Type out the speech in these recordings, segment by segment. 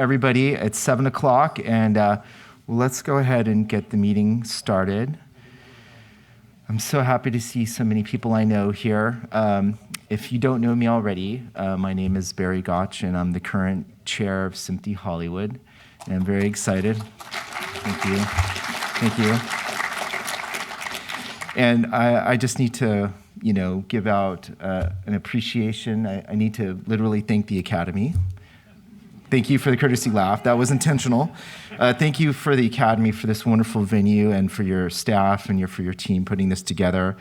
everybody. It's 7 o'clock, and let's go ahead and get the meeting started. I'm so happy to see so many people I know here. If you don't know me already, my name is Barry Gotch, and I'm the current chair of SMPTE Hollywood, and I'm very excited. Thank you. Thank you. And I just need to, give out an appreciation. I need to literally thank the Academy. Thank you for the courtesy laugh. That was intentional. Thank you for the Academy for this wonderful venue and for your staff and for your team putting this together.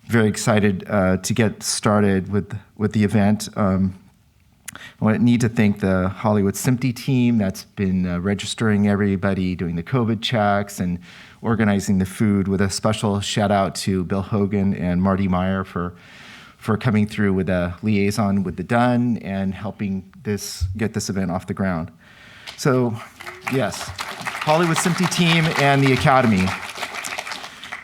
Very excited to get started with the event. I need to thank the Hollywood SMPTE team that's been registering everybody, doing the COVID checks, and organizing the food, with a special shout out to Bill Hogan and Marty Meyer for coming through with a liaison with the Dunn and helping get this event off the ground. So, yes, Hollywood SMPTE team and the Academy.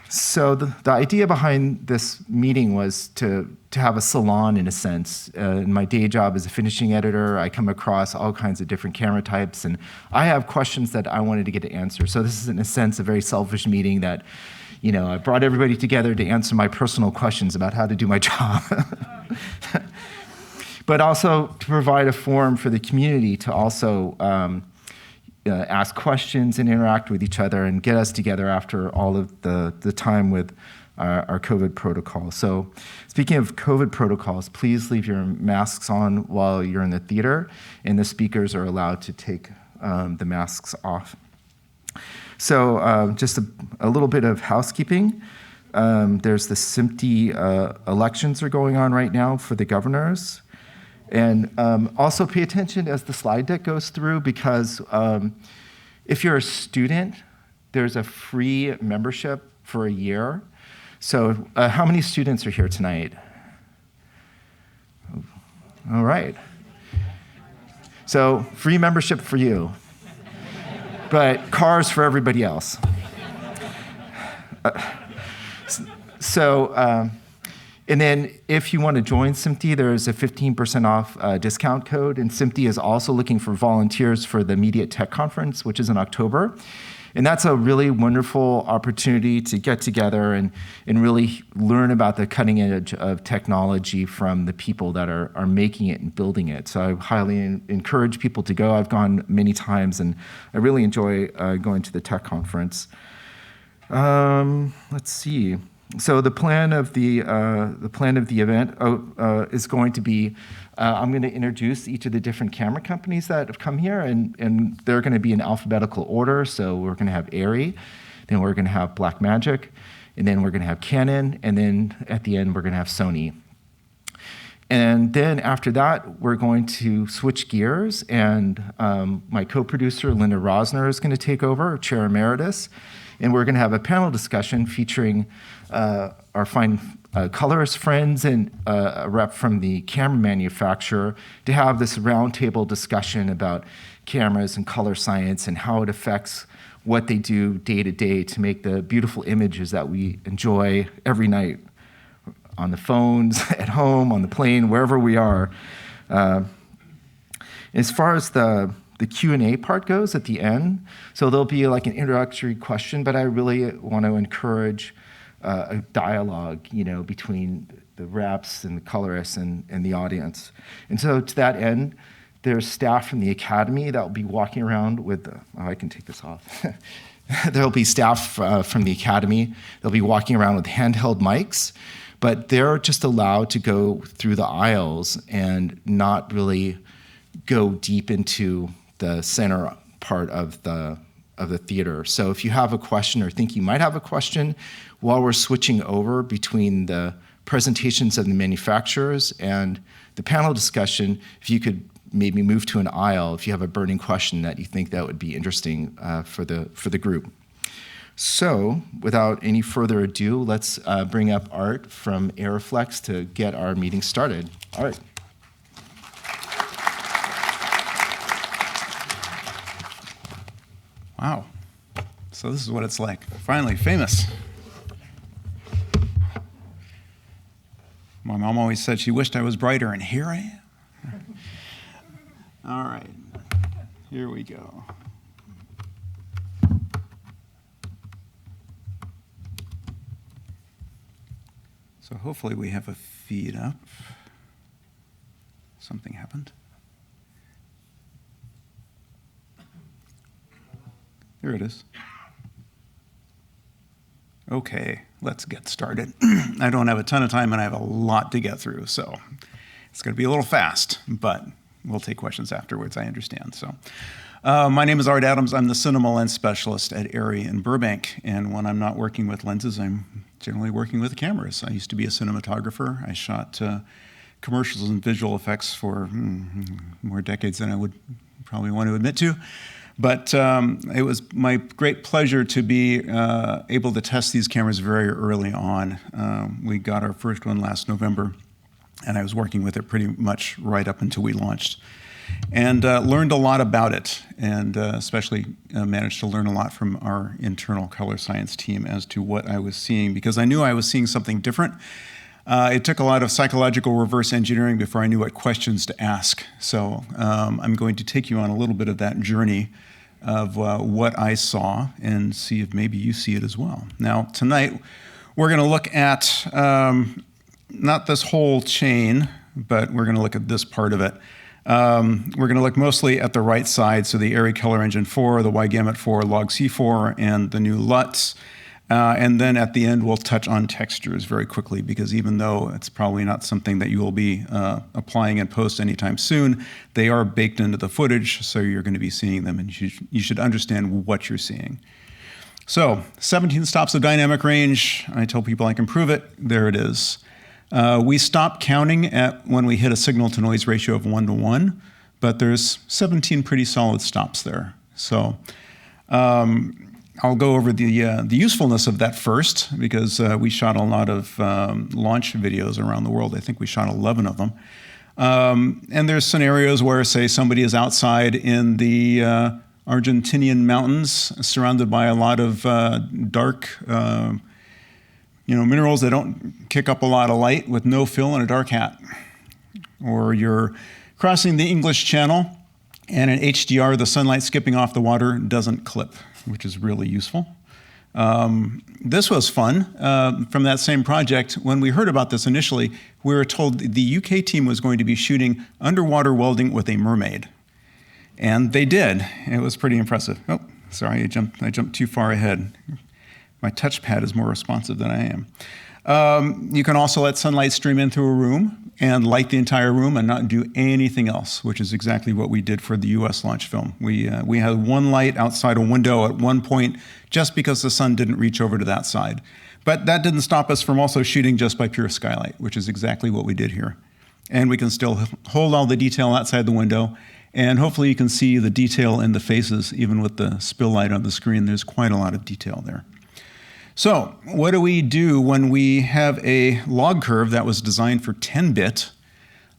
So the idea behind this meeting was to have a salon, in a sense. In my day job as a finishing editor, I come across all kinds of different camera types, and I have questions that I wanted to get to answer. So this is, in a sense, a very selfish meeting that, I brought everybody together to answer my personal questions about how to do my job. But also to provide a forum for the community to also ask questions and interact with each other and get us together after all of the time with our COVID protocol. So speaking of COVID protocols, please leave your masks on while you're in the theater, and the speakers are allowed to take the masks off. So just a little bit of housekeeping. There's the SMPTE elections are going on right now for the governors. And also pay attention as the slide deck goes through, because if you're a student, there's a free membership for a year. So how many students are here tonight? All right. So free membership for you, but cars for everybody else. And then if you want to join SMPTE, there's a 15% off discount code. And SMPTE is also looking for volunteers for the Media Tech Conference, which is in October. And that's a really wonderful opportunity to get together and really learn about the cutting edge of technology from the people that are making it and building it. So I highly encourage people to go. I've gone many times, and I really enjoy going to the tech conference. Let's see. So the plan of the event is going to be, I'm going to introduce each of the different camera companies that have come here, and they're going to be in alphabetical order. So we're going to have ARRI, then we're going to have Blackmagic, and then we're going to have Canon, and then at the end we're going to have Sony. And then after that, we're going to switch gears, and my co-producer, Linda Rosner, is going to take over, Chair Emeritus, and we're going to have a panel discussion featuring our fine colorist friends and a rep from the camera manufacturer to have this roundtable discussion about cameras and color science and how it affects what they do day to day to make the beautiful images that we enjoy every night on the phones, at home, on the plane, wherever we are. As far as the Q&A part goes at the end, so there'll be like an introductory question, but I really want to encourage a dialogue, between the reps and the colorists and the audience. And so to that end, there's staff from the Academy that will be walking around with, I can take this off. There'll be staff from the Academy. They'll be walking around with handheld mics, but they're just allowed to go through the aisles and not really go deep into the center part of the theater. So if you have a question or think you might have a question, while we're switching over between the presentations of the manufacturers and the panel discussion, if you could maybe move to an aisle if you have a burning question that you think that would be interesting for the group. So without any further ado, let's bring up Art from Airflex to get our meeting started. Art. Wow. So this is what it's like. Finally, famous. My mom always said she wished I was brighter, and here I am. All right. Here we go. So hopefully we have a feed up. Something happened. There it is. Okay, let's get started. I don't have a ton of time and I have a lot to get through, so it's going to be a little fast, but we'll take questions afterwards, I understand. So, my name is Art Adams. I'm the cinema lens specialist at ARRI in Burbank, and when I'm not working with lenses, I'm generally working with cameras. I used to be a cinematographer. I shot commercials and visual effects for more decades than I would probably want to admit to. But it was my great pleasure to be able to test these cameras very early on. We got our first one last November, and I was working with it pretty much right up until we launched. And learned a lot about it, and especially managed to learn a lot from our internal color science team as to what I was seeing, because I knew I was seeing something different. It took a lot of psychological reverse engineering before I knew what questions to ask. So I'm going to take you on a little bit of that journey of what I saw and see if maybe you see it as well. Now, tonight, we're going to look at not this whole chain, but we're going to look at this part of it. We're going to look mostly at the right side, so the ARRI Color Engine 4, the Y-Gamut 4, Log C4, and the new LUTs. And then at the end, we'll touch on textures very quickly, because even though it's probably not something that you will be applying in post anytime soon, they are baked into the footage, so you're going to be seeing them, and you should understand what you're seeing. So, 17 stops of dynamic range. I tell people I can prove it. There it is. We stop counting at when we hit a signal-to-noise ratio of 1:1, but there's 17 pretty solid stops there. So, I'll go over the usefulness of that first, because we shot a lot of launch videos around the world. I think we shot 11 of them. And there's scenarios where, say, somebody is outside in the Argentinian mountains, surrounded by a lot of dark, minerals that don't kick up a lot of light, with no fill and a dark hat. Or you're crossing the English Channel, and in HDR, the sunlight skipping off the water doesn't clip, which is really useful. This was fun from that same project. When we heard about this initially, we were told the UK team was going to be shooting underwater welding with a mermaid. And they did. It was pretty impressive. Oh, sorry, I jumped too far ahead. My touchpad is more responsive than I am. You can also let sunlight stream in through a room and light the entire room and not do anything else, which is exactly what we did for the US launch film. We had one light outside a window at one point just because the sun didn't reach over to that side. But that didn't stop us from also shooting just by pure skylight, which is exactly what we did here. And we can still hold all the detail outside the window, and hopefully you can see the detail in the faces, even with the spill light on the screen. There's quite a lot of detail there. So what do we do when we have a log curve that was designed for 10-bit,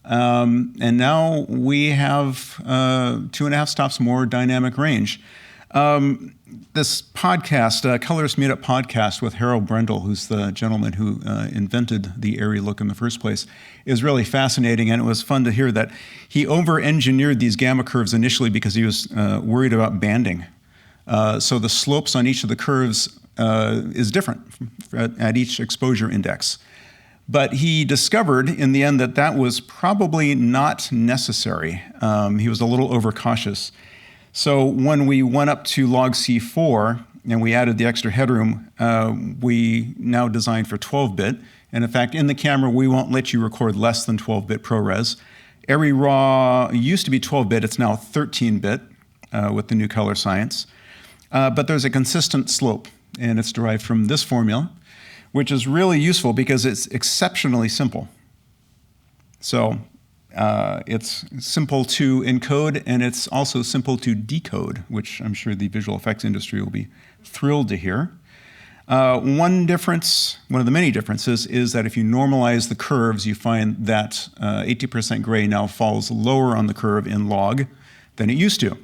and now we have 2.5 stops more dynamic range? This podcast, Colorist Meetup podcast with Harold Brendel, who's the gentleman who invented the ARRI look in the first place, is really fascinating, and it was fun to hear that he over-engineered these gamma curves initially because he was worried about banding. So the slopes on each of the curves is different at each exposure index. But he discovered in the end that that was probably not necessary. He was a little overcautious. So when we went up to log C4 and we added the extra headroom, we now designed for 12-bit. And in fact, in the camera, we won't let you record less than 12-bit ProRes. ARRI RAW used to be 12-bit, it's now 13-bit with the new color science. But there's a consistent slope, and it's derived from this formula, which is really useful because it's exceptionally simple. So it's simple to encode, and it's also simple to decode, which I'm sure the visual effects industry will be thrilled to hear. One difference, one of the many differences, is that if you normalize the curves, you find that 80% gray now falls lower on the curve in log than it used to.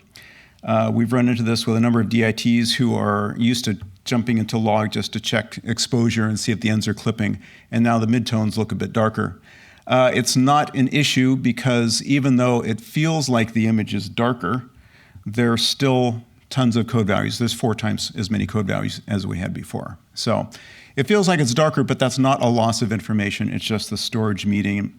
We've run into this with a number of DITs who are used to jumping into log just to check exposure and see if the ends are clipping, and now the midtones look a bit darker. It's not an issue because even though it feels like the image is darker, there's still tons of code values. There's 4 times as many code values as we had before. So it feels like it's darker, but that's not a loss of information. It's just the storage medium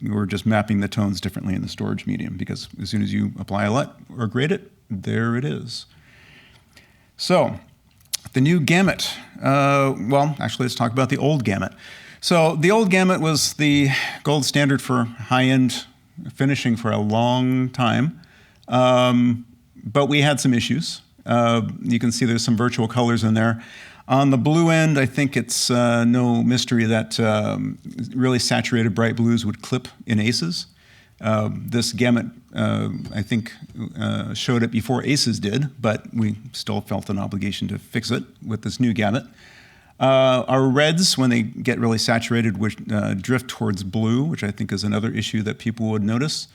we're just mapping the tones differently in the storage medium, because as soon as you apply a LUT or grade it, there it is. So the new gamut. Well, actually, let's talk about the old gamut. So the old gamut was the gold standard for high-end finishing for a long time. But we had some issues. You can see there's some virtual colors in there. On the blue end, I think it's no mystery that really saturated bright blues would clip in aces. This gamut, I think, showed it before aces did, but we still felt an obligation to fix it with this new gamut. Our reds, when they get really saturated, would drift towards blue, which I think is another issue that people would notice.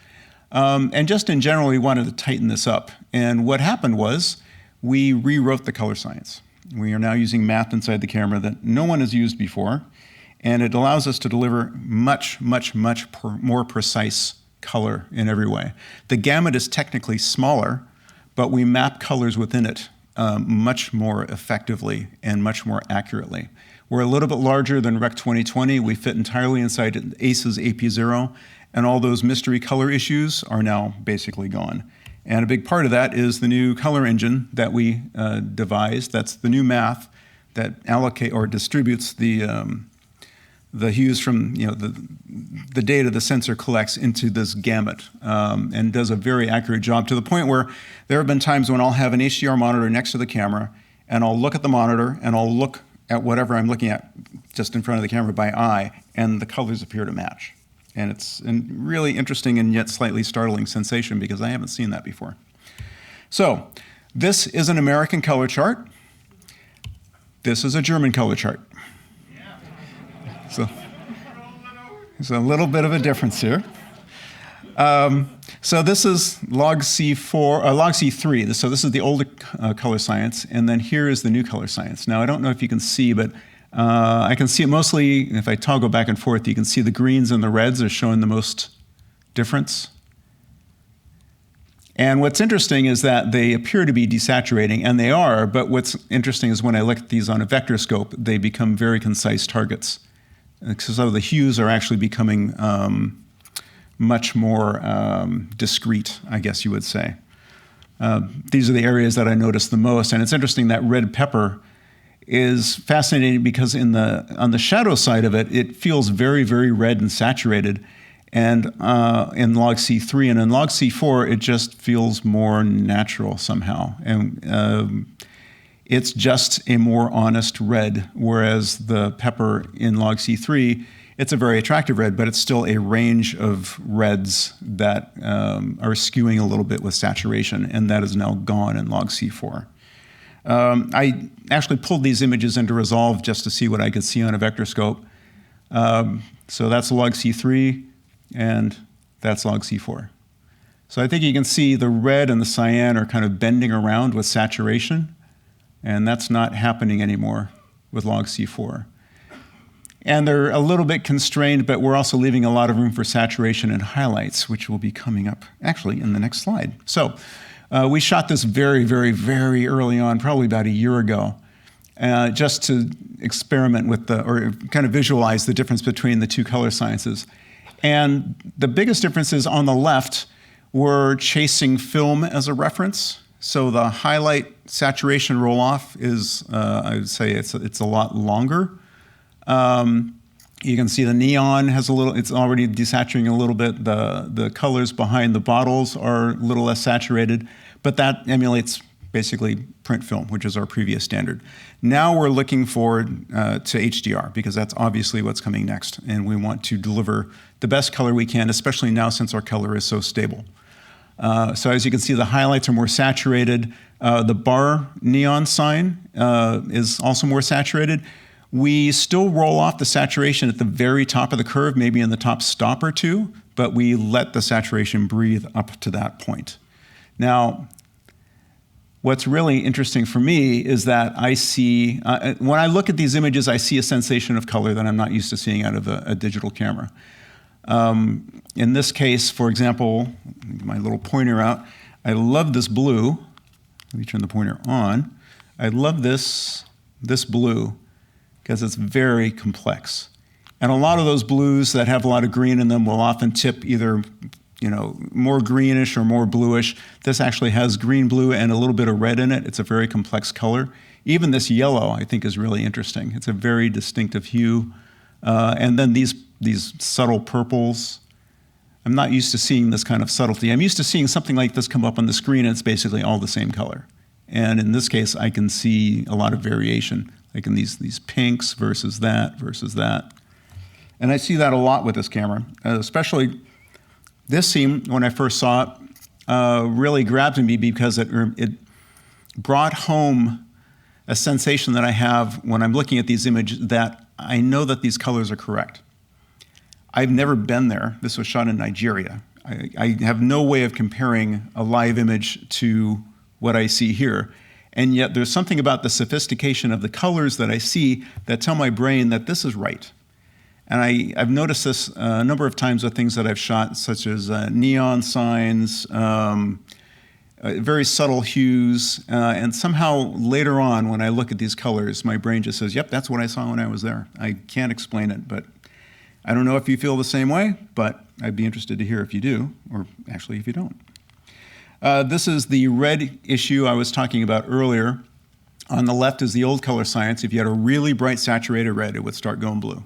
And just in general, we wanted to tighten this up. And what happened was we rewrote the color science. We are now using math inside the camera that no one has used before, and it allows us to deliver much, much, much more precise color in every way. The gamut is technically smaller, but we map colors within it much more effectively and much more accurately. We're a little bit larger than Rec 2020. We fit entirely inside ACE's AP0, and all those mystery color issues are now basically gone. And a big part of that is the new color engine that we devised. That's the new math that allocate or distributes the hues from the data the sensor collects into this gamut, and does a very accurate job, to the point where there have been times when I'll have an HDR monitor next to the camera, and I'll look at the monitor and I'll look at whatever I'm looking at just in front of the camera by eye, and the colors appear to match. And it's a really interesting and yet slightly startling sensation, because I haven't seen that before. So this is an American color chart. This is a German color chart. So there's a little bit of a difference here. So this is log C4, log C3. So this is the older color science, and then here is the new color science. Now I don't know if you can see, but I can see it mostly, if I toggle back and forth, you can see the greens and the reds are showing the most difference. And what's interesting is that they appear to be desaturating, and they are, but what's interesting is when I look at these on a vector scope, they become very concise targets. So the hues are actually becoming much more discrete, I guess you would say. These are the areas that I noticed the most, and it's interesting that red pepper is fascinating because on the shadow side of it, it feels very, very red and saturated, and in log C3, and in log C4, it just feels more natural somehow. And it's just a more honest red, whereas the pepper in log C3, it's a very attractive red, but it's still a range of reds that are skewing a little bit with saturation, and that is now gone in log C4. I actually pulled these images into Resolve just to see what I could see on a vector scope. So that's log C3, and that's log C4. So I think you can see the red and the cyan are kind of bending around with saturation, and that's not happening anymore with log C4. And they're a little bit constrained, but we're also leaving a lot of room for saturation and highlights, which will be coming up actually in the next slide. So we shot this very, very, very early on, probably about a year ago, just to experiment with or kind of visualize the difference between the two color sciences. And the biggest difference is on the left, we're chasing film as a reference. So the highlight saturation roll-off is, I would say it's a lot longer. You can see the neon has it's already desaturating a little bit. The colors behind the bottles are a little less saturated, but that emulates basically print film, which is our previous standard. Now we're looking forward to HDR, because that's obviously what's coming next, and we want to deliver the best color we can, especially now since our color is so stable. So as you can see, the highlights are more saturated. The bar neon sign is also more saturated. We still roll off the saturation at the very top of the curve, maybe in the top stop or two, but we let the saturation breathe up to that point. Now, what's really interesting for me is that I see, when I look at these images, I see a sensation of color that I'm not used to seeing out of a digital camera. In this case, for example, my little pointer out, I love this blue. Let me turn the pointer on. I love this blue because it's very complex. And a lot of those blues that have a lot of green in them will often tip either more greenish or more bluish. This actually has green, blue, and a little bit of red in it. It's a very complex color. Even this yellow, I think, is really interesting. It's a very distinctive hue. And then these subtle purples. I'm not used to seeing this kind of subtlety. I'm used to seeing something like this come up on the screen and it's basically all the same color. And in this case, I can see a lot of variation, like in these pinks versus that. And I see that a lot with this camera, especially this scene, when I first saw it, really grabbed me because it brought home a sensation that I have when I'm looking at these images that I know that these colors are correct. I've never been there. This was shot in Nigeria. I have no way of comparing a live image to what I see here. And yet there's something about the sophistication of the colors that I see that tell my brain that this is right. And I've noticed this a number of times with things that I've shot, such as neon signs, very subtle hues, and somehow later on when I look at these colors, my brain just says, yep, that's what I saw when I was there. I can't explain it, but I don't know if you feel the same way, but I'd be interested to hear if you do, or actually if you don't. This is the red issue I was talking about earlier. On the left is the old color science. If you had a really bright saturated red, it would start going blue.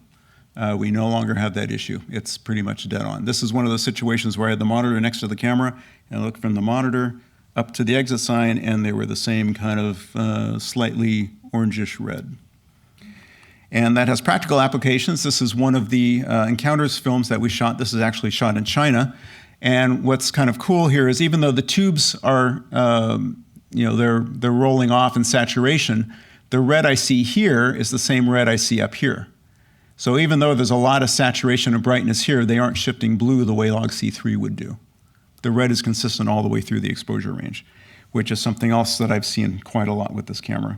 We no longer have that issue. It's pretty much dead on. This is one of those situations where I had the monitor next to the camera, and I looked from the monitor up to the exit sign, and they were the same kind of slightly orangish red. And that has practical applications. This is one of the Encounters films that we shot. This is actually shot in China. And what's kind of cool here is even though the tubes are, they're rolling off in saturation, the red I see here is the same red I see up here. So even though there's a lot of saturation and brightness here, they aren't shifting blue the way log C3 would do. The red is consistent all the way through the exposure range, which is something else that I've seen quite a lot with this camera.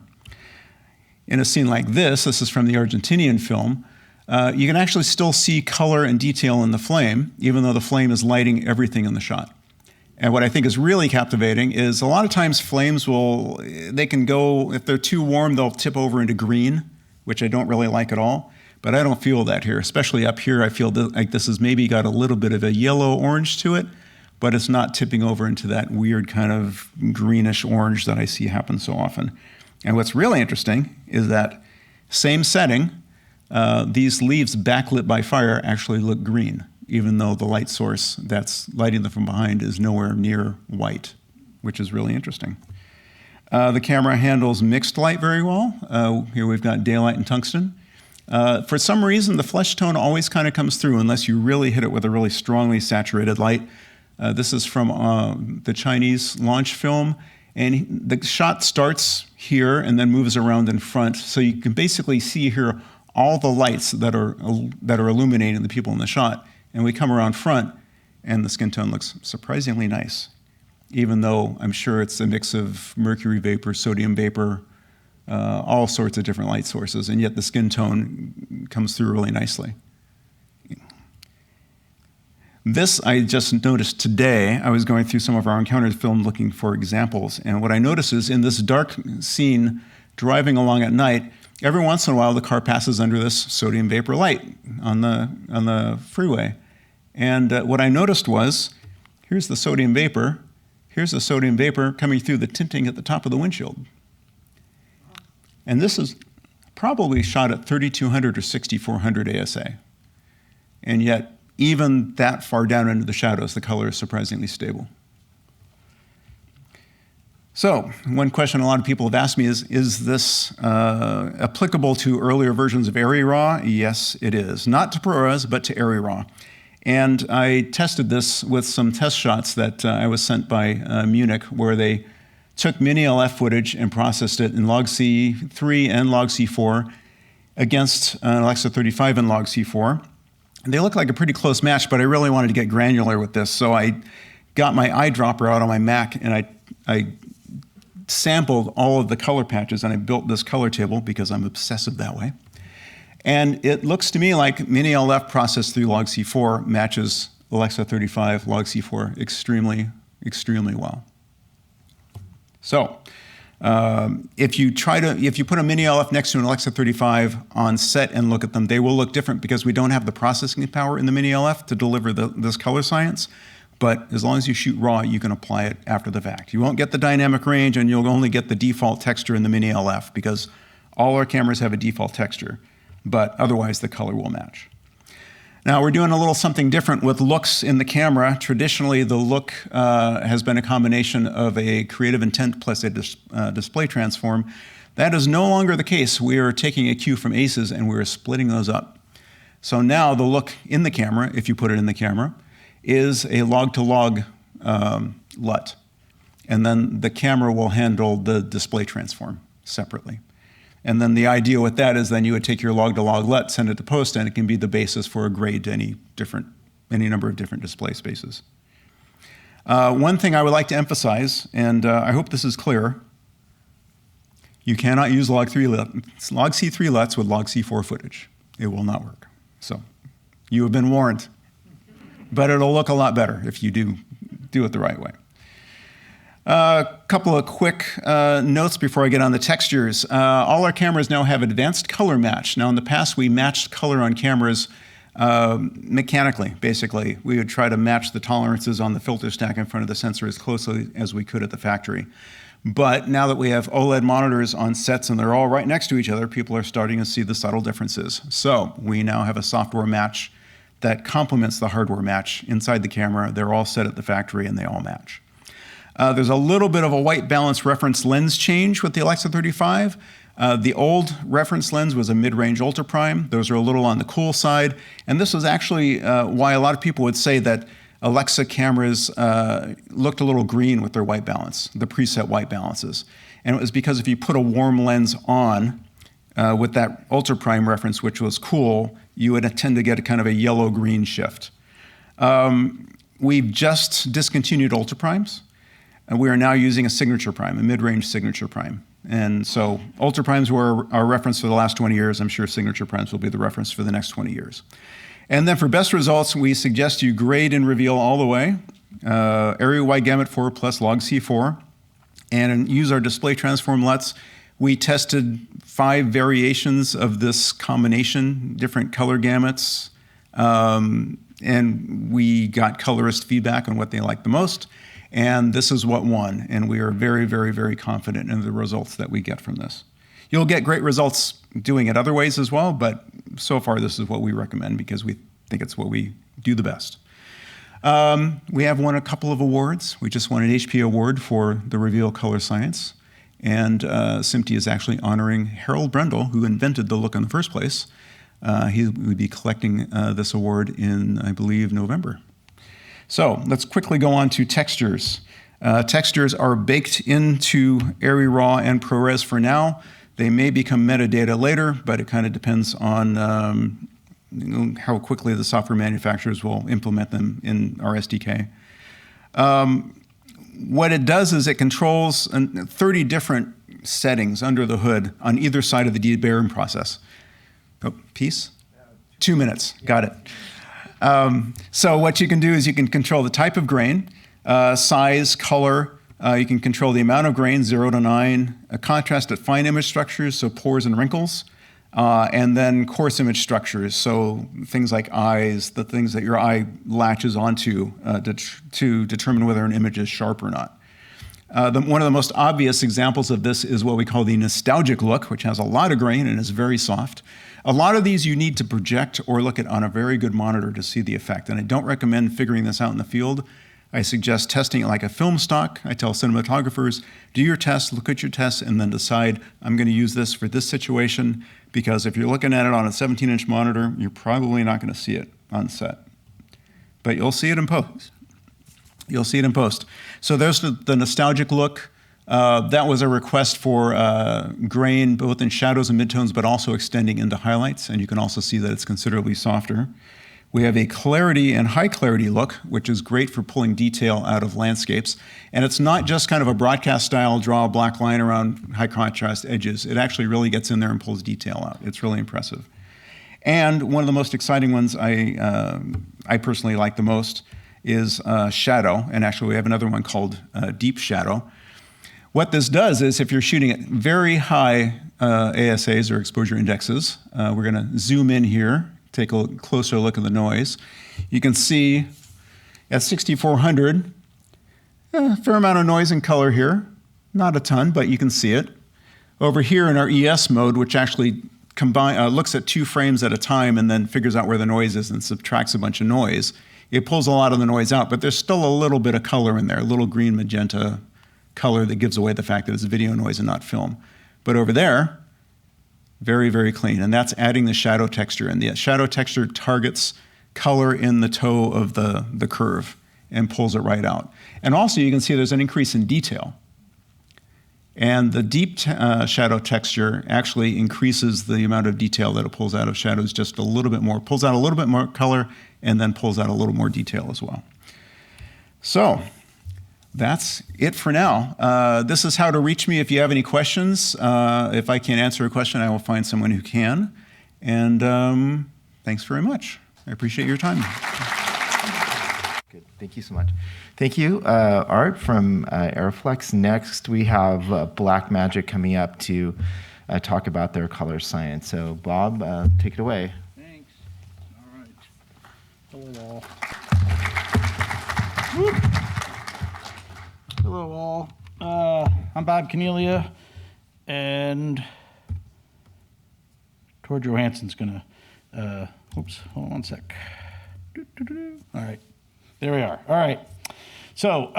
In a scene like this is from the Argentinian film, you can actually still see color and detail in the flame, even though the flame is lighting everything in the shot. And what I think is really captivating is a lot of times flames they can go, if they're too warm, they'll tip over into green, which I don't really like at all. But I don't feel that here, especially up here. I feel like this has maybe got a little bit of a yellow-orange to it, but it's not tipping over into that weird kind of greenish orange that I see happen so often. And what's really interesting is that same setting, these leaves backlit by fire actually look green, even though the light source that's lighting them from behind is nowhere near white, which is really interesting. The camera handles mixed light very well. Here we've got daylight and tungsten. For some reason, the flesh tone always kind of comes through unless you really hit it with a really strongly saturated light. This is from the Chinese launch film. And the shot starts here and then moves around in front. So you can basically see here all the lights that are illuminating the people in the shot. And we come around front, and the skin tone looks surprisingly nice, even though I'm sure it's a mix of mercury vapor, sodium vapor, all sorts of different light sources, and yet the skin tone comes through really nicely. This I just noticed today. I was going through some of our Encounters film looking for examples, and what I noticed is in this dark scene, driving along at night, every once in a while the car passes under this sodium vapor light on the freeway. And what I noticed was, here's the sodium vapor coming through the tinting at the top of the windshield. And this is probably shot at 3200 or 6400 ASA. And yet, even that far down into the shadows, the color is surprisingly stable. So, one question a lot of people have asked me is this applicable to earlier versions of ARRI RAW? Yes, it is. Not to ProRes, but to ARRI RAW. And I tested this with some test shots that I was sent by Munich, where they took mini LF footage and processed it in log C3 and log C4 against an Alexa 35 and log C4. They look like a pretty close match, but I really wanted to get granular with this, so I got my eyedropper out on my Mac and I sampled all of the color patches and I built this color table because I'm obsessive that way. And it looks to me like mini LF processed through log C4 matches Alexa 35 log C4 extremely, extremely well. So if you put a Mini LF next to an Alexa 35 on set and look at them, they will look different because we don't have the processing power in the Mini LF to deliver this color science. But as long as you shoot raw, you can apply it after the fact. You won't get the dynamic range, and you'll only get the default texture in the Mini LF because all our cameras have a default texture, but otherwise the color will match. Now we're doing a little something different with looks in the camera. Traditionally, the look has been a combination of a creative intent plus a display transform. That is no longer the case. We are taking a cue from ACES and we're splitting those up. So now the look in the camera, if you put it in the camera, is a log-to-log LUT. And then the camera will handle the display transform separately. And then the idea with that is then you would take your log-to-log LUT, send it to post, and it can be the basis for a grade to any number of different display spaces. One thing I would like to emphasize, and I hope this is clear, you cannot use log C3 LUTs with log C4 footage. It will not work. So you have been warned. But it'll look a lot better if you do it the right way. A couple of quick notes before I get on the textures. All our cameras now have advanced color match. Now in the past we matched color on cameras mechanically, basically. We would try to match the tolerances on the filter stack in front of the sensor as closely as we could at the factory. But now that we have OLED monitors on sets and they're all right next to each other, people are starting to see the subtle differences. So we now have a software match that complements the hardware match inside the camera. They're all set at the factory and they all match. There's a little bit of a white balance reference lens change with the Alexa 35. The old reference lens was a mid-range ultra prime. Those are a little on the cool side. And this was actually why a lot of people would say that Alexa cameras looked a little green with their white balance, the preset white balances. And it was because if you put a warm lens on with that ultra prime reference, which was cool, you would tend to get a kind of a yellow-green shift. We've just discontinued ultra primes. And we are now using a signature prime, a mid-range signature prime. And so ultra primes were our reference for the last 20 years. I'm sure signature primes will be the reference for the next 20 years. And then for best results, we suggest you grade and reveal all the way, ARRI wide gamut 4 plus log C4, and use our display transform LUTs. We tested 5 variations of this combination, different color gamuts, and we got colorist feedback on what they liked the most. And this is what won, and we are very, very, very confident in the results that we get from this. You'll get great results doing it other ways as well, but so far this is what we recommend because we think it's what we do the best. We have won a couple of awards. We just won an HP award for the Reveal Color Science, and SMPTE is actually honoring Harold Brendel, who invented the look in the first place. He would be collecting this award in, I believe, November. So let's quickly go on to textures. Textures are baked into ARRI RAW and ProRes for now. They may become metadata later, but it kind of depends on how quickly the software manufacturers will implement them in our SDK. What it does is it controls 30 different settings under the hood on either side of the debayering process. Oh, piece? 2 minutes, got it. So what you can do is you can control the type of grain, size, color. You can control the amount of grain, 0 to 9, a contrast at fine image structures, so pores and wrinkles, and then coarse image structures, so things like eyes, the things that your eye latches onto to determine whether an image is sharp or not. One of the most obvious examples of this is what we call the nostalgic look, which has a lot of grain and is very soft. A lot of these you need to project or look at on a very good monitor to see the effect, and I don't recommend figuring this out in the field. I suggest testing it like a film stock. I tell cinematographers, do your tests, look at your tests, and then decide, I'm going to use this for this situation, because if you're looking at it on a 17-inch monitor, you're probably not going to see it on set. But you'll see it in post. You'll see it in post. So there's the nostalgic look. That was a request for grain, both in shadows and midtones, but also extending into highlights, and you can also see that it's considerably softer. We have a clarity and high clarity look, which is great for pulling detail out of landscapes. And it's not just kind of a broadcast style, draw a black line around high contrast edges. It actually really gets in there and pulls detail out. It's really impressive. And one of the most exciting ones I personally like the most is shadow. And actually we have another one called deep shadow. What this does is if you're shooting at very high ASAs or exposure indexes, we're going to zoom in here, take a closer look at the noise. You can see at 6400, a fair amount of noise and color here. Not a ton, but you can see it. Over here in our ES mode, which actually looks at 2 frames at a time and then figures out where the noise is and subtracts a bunch of noise, it pulls a lot of the noise out, but there's still a little bit of color in there, a little green magenta color that gives away the fact that it's video noise and not film. But over there, very, very clean, and that's adding the shadow texture, and the shadow texture targets color in the toe of the curve and pulls it right out. And also you can see there's an increase in detail. And the deep shadow texture actually increases the amount of detail that it pulls out of shadows just a little bit more, pulls out a little bit more color, and then pulls out a little more detail as well. So that's it for now. This is how to reach me if you have any questions. If I can't answer a question, I will find someone who can. And thanks very much. I appreciate your time. Good. Thank you so much. Thank you, Art from Airflex. Next, we have Blackmagic coming up to talk about their color science. So, Bob, take it away. Thanks. All right. Hello, all. Hello, all. I'm Bob Caniglia, and Tor Johansen's gonna. Oops, hold on one sec. All right, there we are. All right. So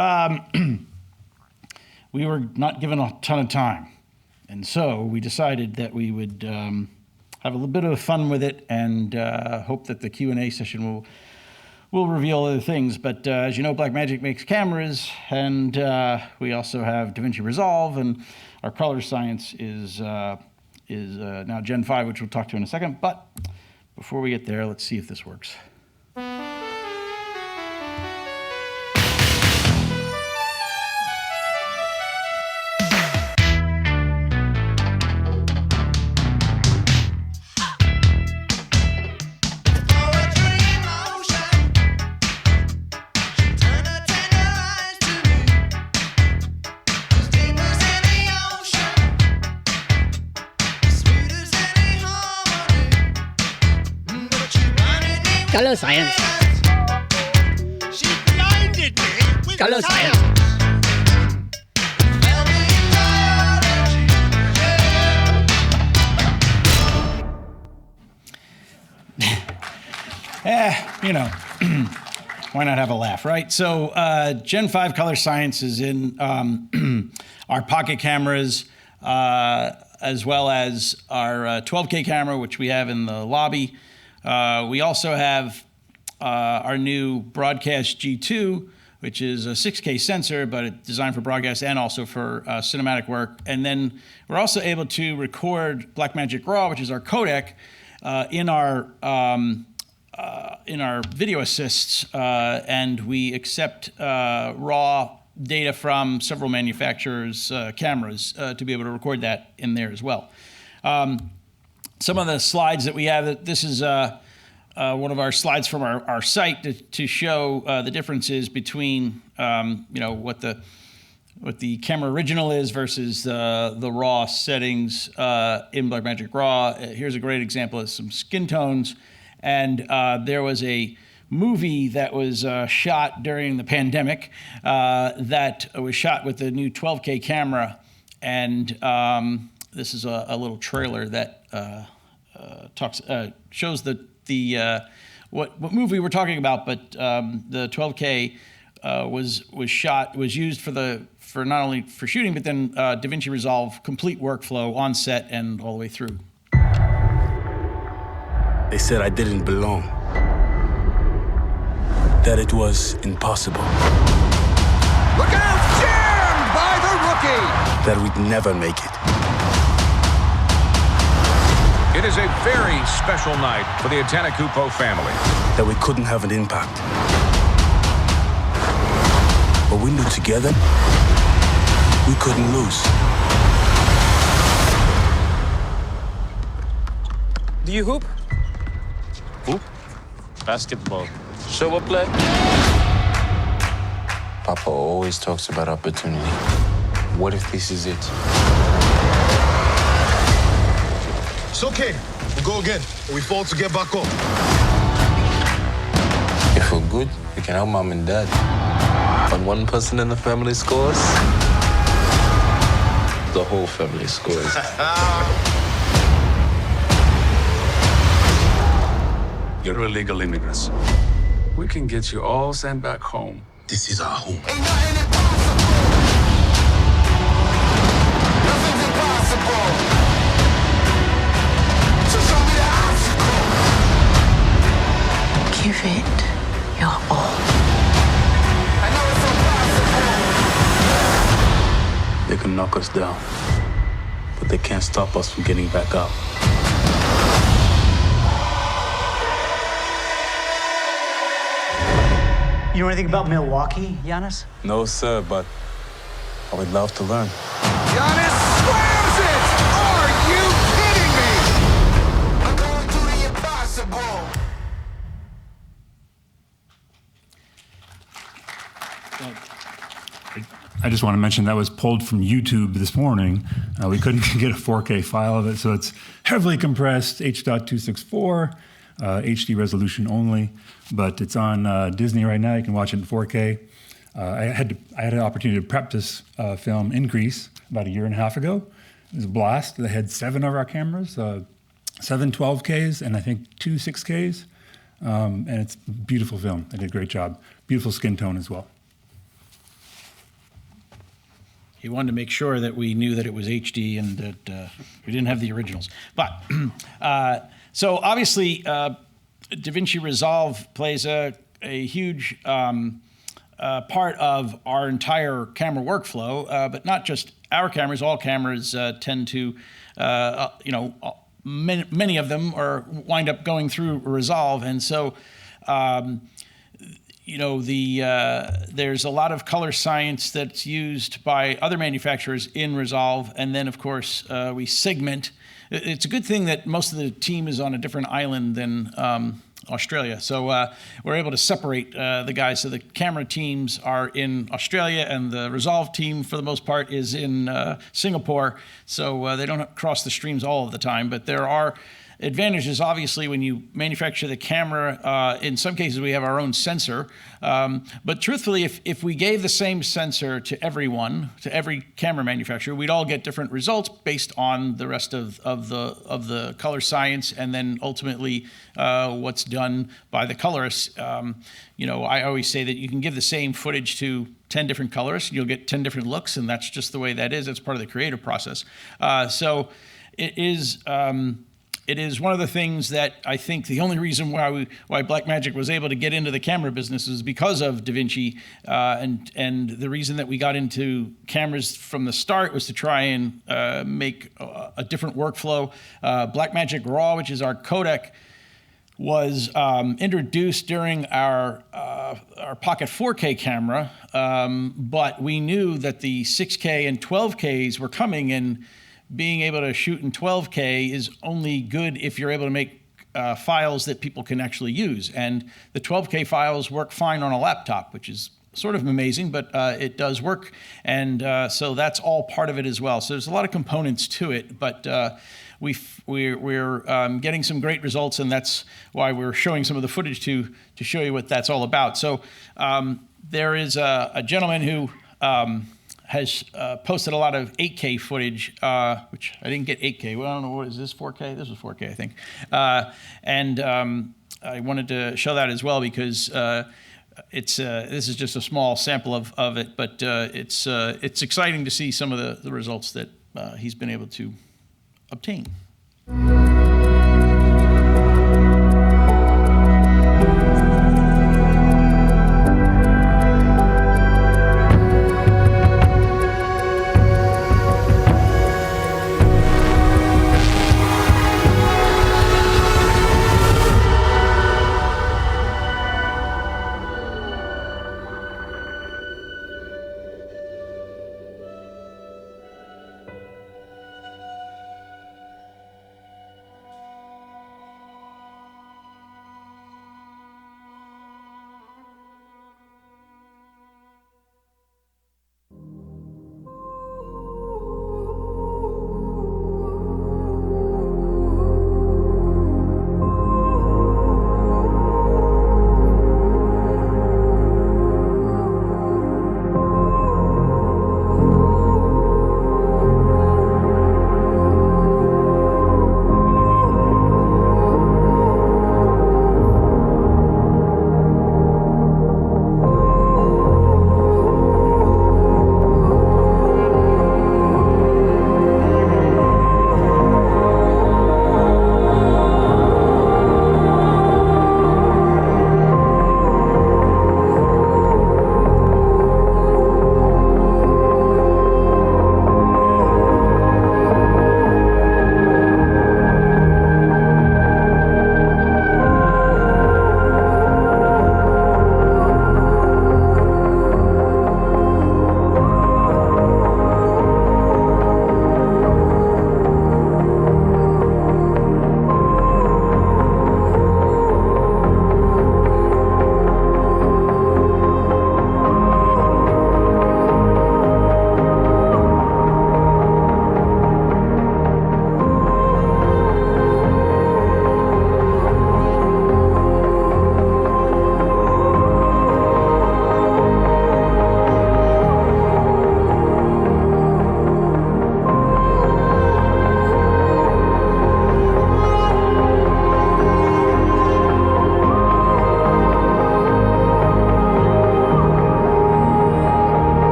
we were not given a ton of time, and so we decided that we would have a little bit of fun with it and hope that the Q&A session will reveal other things. But as you know, Blackmagic makes cameras, and we also have DaVinci Resolve, and our color science is now Gen 5, which we'll talk to in a second. But before we get there, let's see if this works. Color science. She blinded me with Color science. You know, why not have a laugh, right? So Gen 5 color science is in our pocket cameras, as well as our 12K camera, which we have in the lobby. We also have our new Broadcast G2, which is a 6K sensor, but it's designed for broadcast and also for cinematic work. And then we're also able to record Blackmagic RAW, which is our codec, in our video assists, and we accept raw data from several manufacturers' cameras to be able to record that in there as well. Some of the slides that we have, this is one of our slides from our site to show the differences between what the camera original is versus the raw settings in Blackmagic RAW. Here's a great example of some skin tones, and there was a movie that was shot during the pandemic that was shot with the new 12K camera, and this is a little trailer that shows what movie we're talking about, but the 12K was used for not only for shooting, but then DaVinci Resolve complete workflow on set and all the way through. They said I didn't belong. That it was impossible. Look out! Jammed by the rookie! That we'd never make it. It is a very special night for the Atanacupo family. That we couldn't have an impact. But we knew together, we couldn't lose. Do you hoop? Hoop? Basketball. So what play? Papa always talks about opportunity. What if this is it? It's okay. We'll go again. When we fall to get back up. If we're good, we can help mom and dad. When one person in the family scores, the whole family scores. You're illegal immigrants. We can get you all sent back home. This is our home. Give it your all. They can knock us down, but they can't stop us from getting back up. You know anything about Milwaukee, Giannis? No, sir, but I would love to learn. Giannis slams it! Are you kidding me? I'm going to the impossible. I just want to mention that was pulled from YouTube this morning. We couldn't get a 4K file of it, so it's heavily compressed, H.264, HD resolution only, but it's on Disney right now. You can watch it in 4K. I had an opportunity to prep this film in Greece about a year and a half ago. It was a blast. They had 7 of our cameras, 7 12Ks and I think 2 6Ks, and it's a beautiful film. They did a great job. Beautiful skin tone as well. He wanted to make sure that we knew that it was HD and that we didn't have the originals. But so obviously, DaVinci Resolve plays a huge part of our entire camera workflow, but not just our cameras. All cameras tend to, many of them wind up going through Resolve, and so. There's a lot of color science that's used by other manufacturers in Resolve, and then of course we segment. It's a good thing that most of the team is on a different island than Australia, so we're able to separate the guys. So the camera teams are in Australia, and the Resolve team, for the most part, is in Singapore. So they don't cross the streams all of the time, but there are advantages, obviously, when you manufacture the camera. In some cases, we have our own sensor. But truthfully, if we gave the same sensor to everyone, to every camera manufacturer, we'd all get different results based on the rest of the color science, and then ultimately what's done by the colorists. I always say that you can give the same footage to 10 different colorists, and you'll get 10 different looks, and that's just the way that is. It's part of the creative process. So it is. It is one of the things that I think the only reason why Blackmagic was able to get into the camera business is because of DaVinci, and the reason that we got into cameras from the start was to try and make a different workflow. Blackmagic RAW, which is our codec, was introduced during our Pocket 4K camera, but we knew that the 6K and 12Ks were coming, and being able to shoot in 12K is only good if you're able to make files that people can actually use. And the 12K files work fine on a laptop, which is sort of amazing, but it does work. And so that's all part of it as well. So there's a lot of components to it, but we're getting some great results, and that's why we're showing some of the footage to show you what that's all about. So there is a gentleman who has posted a lot of 8K footage, which I didn't get 8K. Well, I don't know, what is this, 4K? This was 4K, I think. And I wanted to show that as well because this is just a small sample of it, but it's exciting to see some of the results that he's been able to obtain.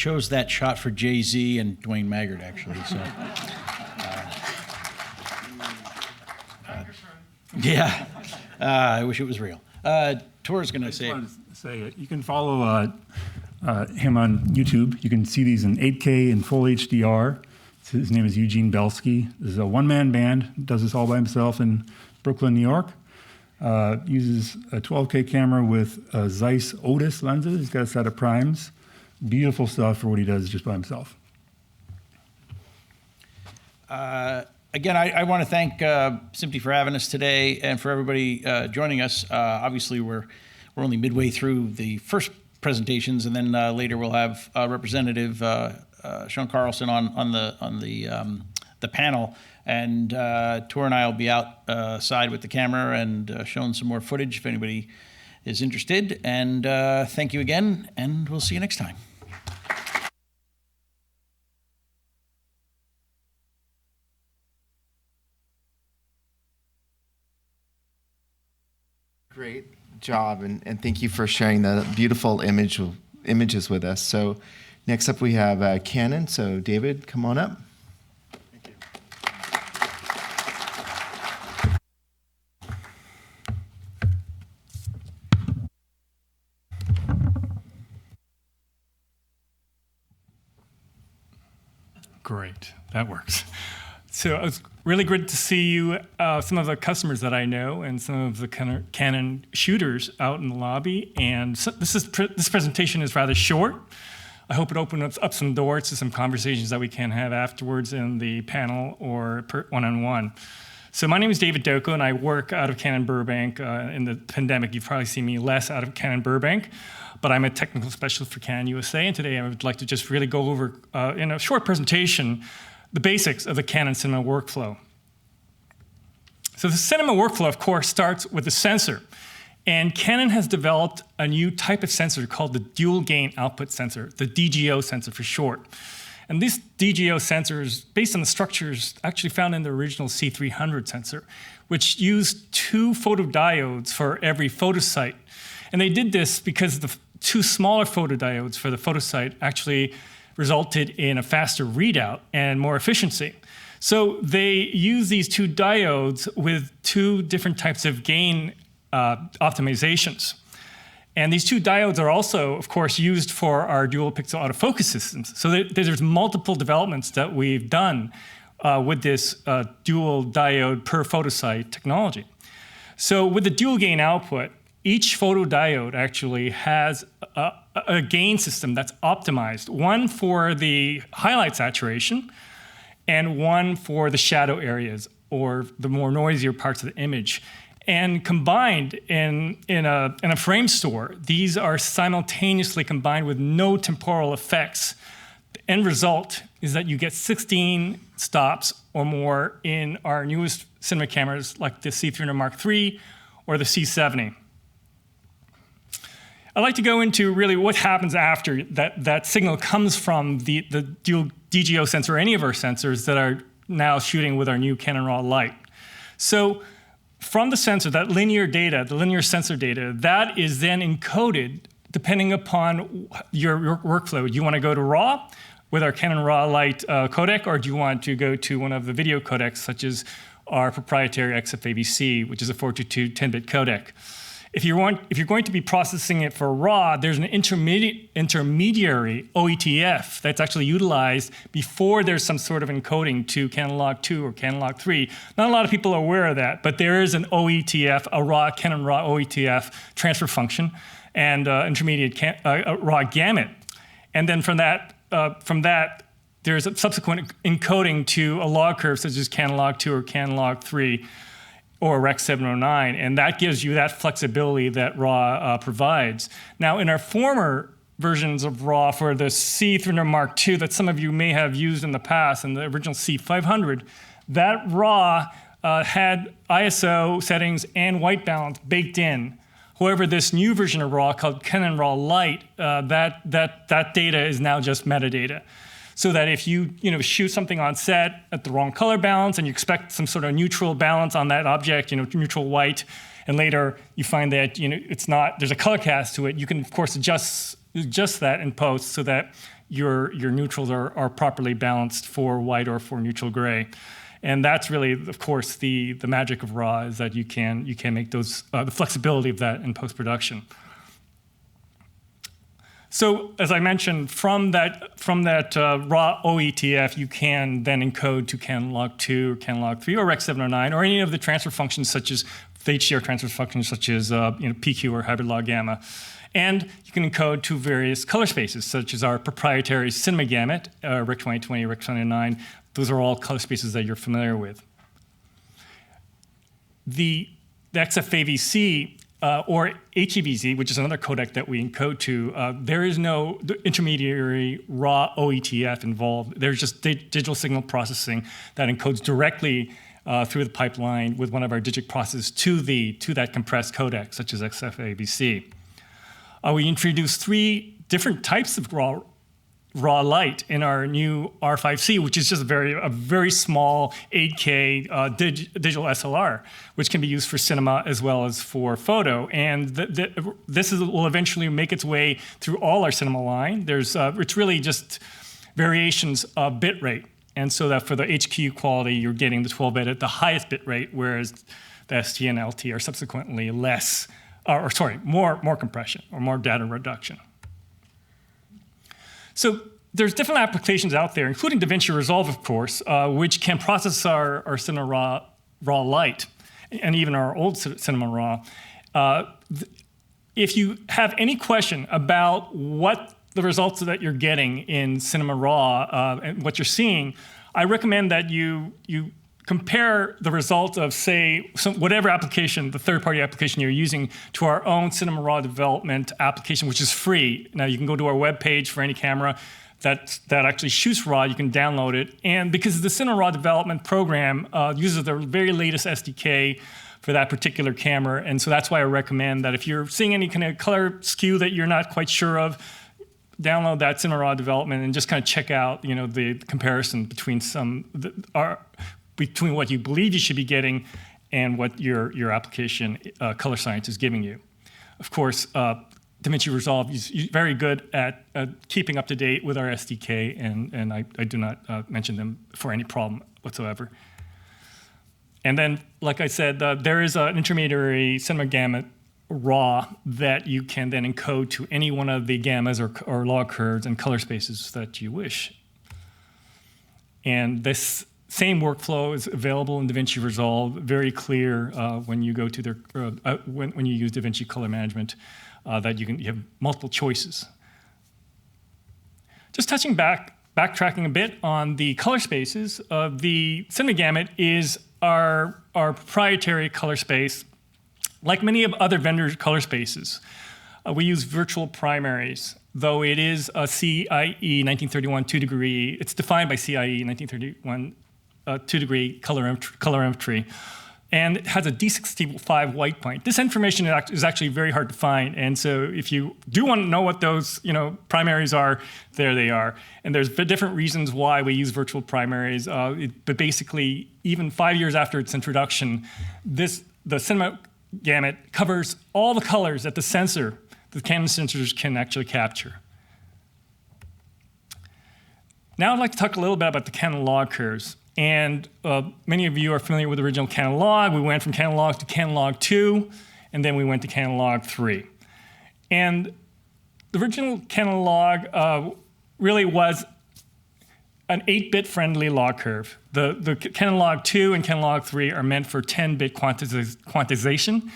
chose that shot for Jay-Z and Dwayne Maggart, actually. So, yeah, I wish it was real. Tor's going to say. I just wanted to say you can follow him on YouTube. You can see these in 8K and full HDR. His name is Eugene Belsky. This is a one-man band. Does this all by himself in Brooklyn, New York. Uses a 12K camera with Zeiss Otis lenses. He's got a set of primes. Beautiful stuff for what he does just by himself. Again, I want to thank SMPTE for having us today and for everybody joining us. Obviously, we're only midway through the first presentations, and then later we'll have Representative Sean Carlson on the panel, and Tor and I will be outside with the camera and showing some more footage if anybody is interested. And thank you again, and we'll see you next time. Great job, and thank you for sharing the beautiful images with us. So next up we have Canon. So David, come on up. Thank you. Great, that works. So it's really great to see you, some of the customers that I know, and some of the Canon shooters out in the lobby. And so this presentation is rather short. I hope it opens up some doors to some conversations that we can have afterwards in the panel or one-on-one. So my name is David Doko, and I work out of Canon Burbank. In the pandemic, you've probably seen me less out of Canon Burbank, but I'm a technical specialist for Canon USA, and today I would like to just really go over, in a short presentation, the basics of the Canon cinema workflow. So the cinema workflow, of course, starts with the sensor. And Canon has developed a new type of sensor called the dual gain output sensor, the DGO sensor for short. And this DGO sensor is based on the structures actually found in the original C300 sensor, which used 2 photodiodes for every photosite. And they did this because the 2 smaller photodiodes for the photosite actually resulted in a faster readout and more efficiency. So they use these 2 diodes with 2 different types of gain optimizations. And these 2 diodes are also, of course, used for our dual pixel autofocus systems. So there's multiple developments that we've done with this dual diode per photosite technology. So with the dual gain output, each photodiode actually has a gain system that's optimized, one for the highlight saturation and one for the shadow areas or the more noisier parts of the image. And combined in a frame store, these are simultaneously combined with no temporal effects. The end result is that you get 16 stops or more in our newest cinema cameras like the C300 Mark III or the C70. I'd like to go into really what happens after that signal comes from the dual DGO sensor or any of our sensors that are now shooting with our new Canon RAW light. So from the sensor, that linear data, the linear sensor data, that is then encoded depending upon your workflow. Do you want to go to RAW with our Canon RAW light codec, or do you want to go to one of the video codecs, such as our proprietary XFABC, which is a 422 10-bit codec? If you're going to be processing it for RAW, there's an intermediary OETF that's actually utilized before there's some sort of encoding to Canon Log 2 or Canon Log 3. Not a lot of people are aware of that, but there is an OETF, a Canon RAW OETF transfer function and intermediate RAW gamut. And then from that, there's a subsequent encoding to a log curve such as Canon Log 2 or Canon Log 3. Or Rec 709, and that gives you that flexibility that RAW provides. Now, in our former versions of RAW for the C300 Mark II that some of you may have used in the past, and the original C500, that RAW had ISO settings and white balance baked in. However, this new version of RAW called Canon RAW Lite, that data is now just metadata. So that if you shoot something on set at the wrong color balance and you expect some sort of neutral balance on that object, neutral white, and later you find that it's not, there's a color cast to it, you can of course adjust that in post so that your neutrals are properly balanced for white or for neutral gray. And that's really, of course, the magic of RAW, is that you can make those the flexibility of that in post-production. So, as I mentioned, from that raw OETF, you can then encode to Canlog 2 or Canlog 3 or Rec 709 or any of the transfer functions, such as the HDR transfer functions, such as PQ or hybrid log gamma. And you can encode to various color spaces, such as our proprietary Cinema Gamut, Rec 2020, Rec 709. Those are all color spaces that you're familiar with. The XFAVC or HEVC, which is another codec that we encode to, there is no intermediary raw OETF involved. There's just digital signal processing that encodes directly through the pipeline with one of our digic processes to that compressed codec, such as XFAVC. We introduced 3 different types of raw light in our new R5C, which is just a very small 8K digital SLR, which can be used for cinema as well as for photo. And this will eventually make its way through all our cinema line. It's really just variations of bit rate. And so that for the HQ quality, you're getting the 12-bit at the highest bit rate, whereas the ST and LT are subsequently more compression or more data reduction. So there's different applications out there, including DaVinci Resolve, of course, which can process our cinema raw light and even our old cinema raw. If you have any question about what the results that you're getting in cinema raw and what you're seeing, I recommend that you compare the result of, say, whatever application, the third-party application you're using, to our own Cinema Raw development application, which is free. Now, you can go to our webpage for any camera that actually shoots RAW. You can download it. And because the Cinema Raw development program uses the very latest SDK for that particular camera, and so that's why I recommend that if you're seeing any kind of color skew that you're not quite sure of, download that Cinema Raw development and just kind of check out, the comparison between what you believe you should be getting and what your application color science is giving you. Of course, DaVinci Resolve is very good at keeping up to date with our SDK, and I do not mention them for any problem whatsoever. And then, like I said, there is an intermediary Cinema Gamut raw that you can then encode to any one of the gammas or log curves and color spaces that you wish. And this same workflow is available in DaVinci Resolve, very clear when you go to their when you use DaVinci Color Management, that you have multiple choices. Just backtracking a bit on the color spaces, the Cinema Gamut is our proprietary color space. Like many of other vendors' color spaces, we use virtual primaries, though it is a CIE 1931 2-degree. It's defined by CIE 1931 2-degree color entry, and it has a D65 white point. This information is actually very hard to find, and so if you do want to know what those primaries are, there they are. And there's different reasons why we use virtual primaries, but basically, even 5 years after its introduction, the Cinema Gamut covers all the colors that the Canon sensors can actually capture. Now I'd like to talk a little bit about the Canon log curves. And many of you are familiar with the original Canon log. We went from Canon log to Canon log 2, and then we went to Canon log 3. And the original Canon log really was an 8-bit friendly log curve. The Canon log 2 and Canon log 3 are meant for 10-bit quantization.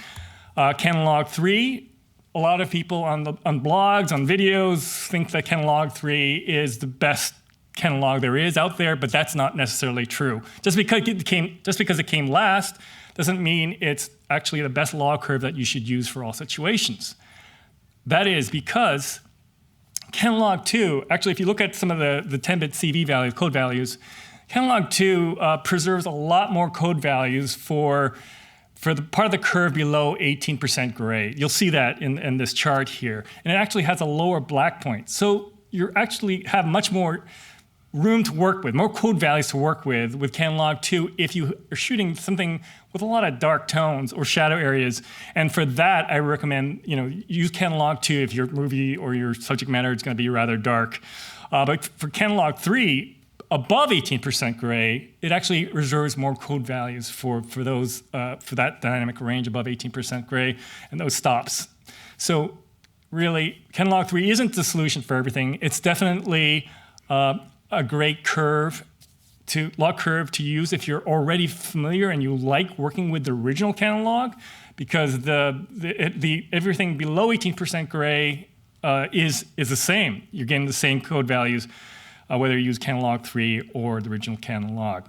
Canon log 3, a lot of people on blogs, on videos, think that Canon log 3 is the best Canon log there is out there, but that's not necessarily true. Just because it came last doesn't mean it's actually the best log curve that you should use for all situations. That is because Canon log 2, actually, if you look at some of the 10-bit CV values, code values, Canon log 2 preserves a lot more code values for the part of the curve below 18% gray. You'll see that in this chart here. And it actually has a lower black point. So you actually have much more room to work with, more code values to work with Canon log 2 if you are shooting something with a lot of dark tones or shadow areas. And for that, I recommend use Canon log 2 if your movie or your subject matter is going to be rather dark. But for Canalog 3, above 18% gray, it actually reserves more code values for that dynamic range above 18% gray and those stops. So really, Canalog 3 isn't the solution for everything. It's definitely a great log curve to use if you're already familiar and you like working with the original Canalog, because the everything below 18% gray is the same. You're getting the same code values, whether you use Canalog 3 or the original Canalog.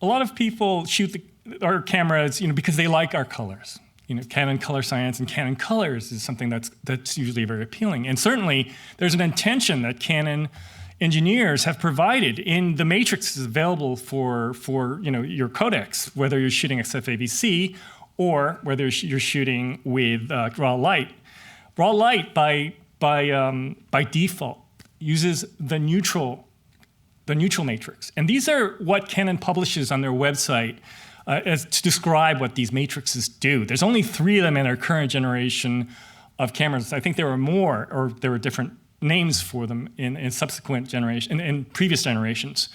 A lot of people shoot our cameras, because they like our colors. Canon Color Science and Canon Colors is something that's usually very appealing. And certainly, there's an intention that Canon engineers have provided in the matrices available for your codecs, whether you're shooting XFAVC or whether you're shooting with raw light. Raw light by default uses the neutral matrix, and these are what Canon publishes on their website as to describe what these matrices do. There's only 3 of them in our current generation of cameras. I think there were more, or there were different names for them in subsequent generation, in previous generations.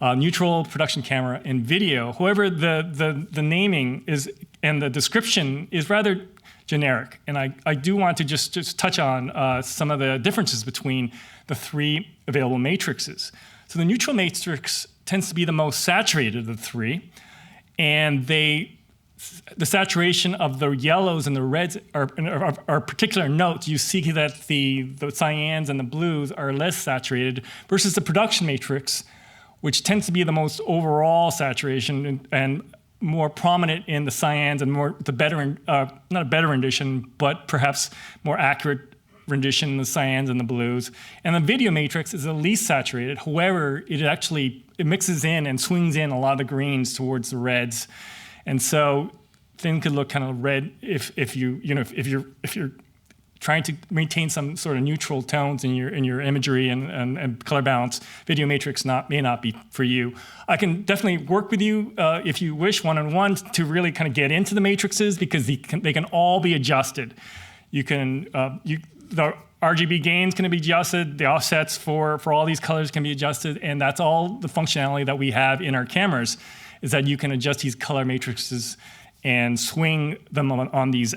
Neutral, production camera, and video. However, the naming is and the description is rather generic, and I do want to just touch on some of the differences between the 3 available matrices. So the neutral matrix tends to be the most saturated of the 3, and the saturation of the yellows and the reds are particular notes. You see that the cyans and the blues are less saturated versus the production matrix, which tends to be the most overall saturation and more prominent in the cyans and not a better rendition, but perhaps more accurate rendition in the cyans and the blues. And the video matrix is the least saturated. However, it mixes in and swings in a lot of the greens towards the reds. And so things could look kind of red if you're trying to maintain some sort of neutral tones in your imagery and color balance. Video matrix may not be for you. I can definitely work with you if you wish one-on-one to really kind of get into the matrices, because they can all be adjusted. The RGB gains can be adjusted. The offsets for all these colors can be adjusted, and that's all the functionality that we have in our cameras, is that you can adjust these color matrices and swing them on these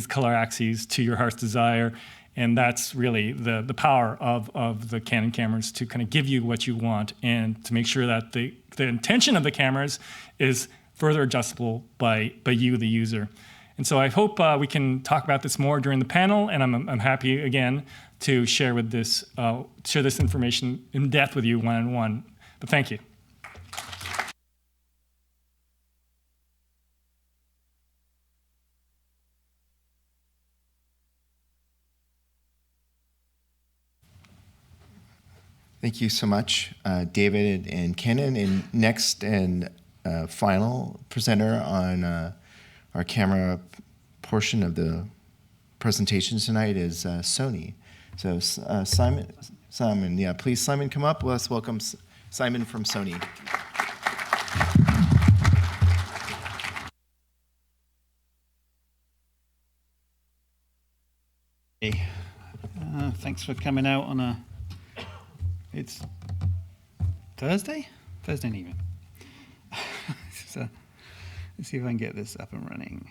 color axes to your heart's desire. And that's really the power of the Canon cameras, to kind of give you what you want and to make sure that the intention of the cameras is further adjustable by you, the user. And so I hope we can talk about this more during the panel, and I'm happy again to share this information in depth with you one-on-one. But thank you. Thank you so much, David and Canon. And next and final presenter on our camera portion of the presentation tonight is Sony. So Simon, yeah, please, Simon, come up. Let's welcome Simon from Sony. Hey, thanks for coming out on it's Thursday evening. So let's see if I can get this up and running.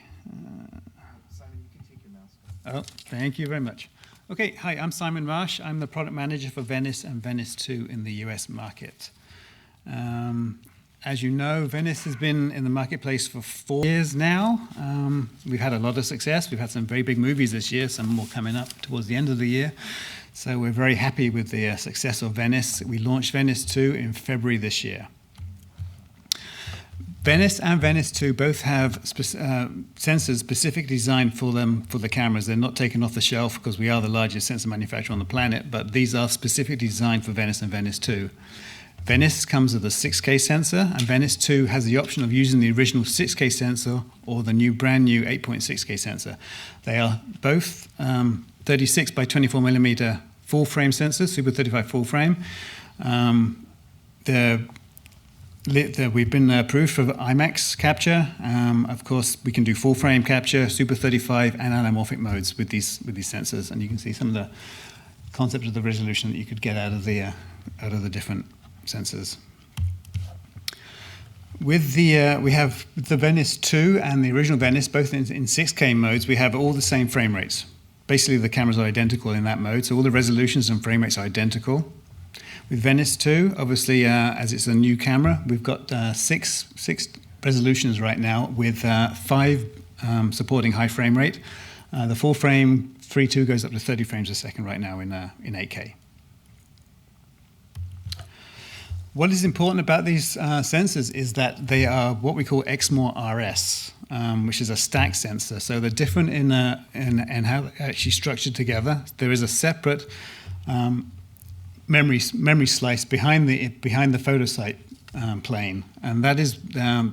Simon, you can take your mouse. Oh, thank you very much. Okay, hi, I'm Simon Marsh. I'm the product manager for Venice and Venice 2 in the US market. As you know, Venice has been in the marketplace for 4 years now. We've had a lot of success. We've had some very big movies this year, some more coming up towards the end of the year. So we're very happy with the success of Venice. We launched Venice 2 in February this year. Venice and Venice 2 both have sensors specifically designed for them, for the cameras. They're not taken off the shelf because we are the largest sensor manufacturer on the planet, but these are specifically designed for Venice and Venice 2. Venice comes with a 6K sensor, and Venice 2 has the option of using the original 6K sensor or the brand new 8.6K sensor. They are both 36 by 24 millimeter full frame sensors, Super 35 full frame. The We've been approved for IMAX capture. Of course, we can do full frame capture, Super 35, and anamorphic modes with these sensors, and you can see some of the concept of the resolution that you could get out of the different sensors. With we have the Venice 2 and the original Venice, both in 6K modes, we have all the same frame rates. Basically, the cameras are identical in that mode, so all the resolutions and frame rates are identical. With Venice 2, obviously, as it's a new camera, we've got six resolutions right now with 5 supporting high frame rate. The full frame 3.2 goes up to 30 frames a second right now in 8K. What is important about these sensors is that they are what we call Exmor RS, which is a stack sensor. So they're different in how they're actually structured together. There is a separate memory slice behind the photosite plane, and that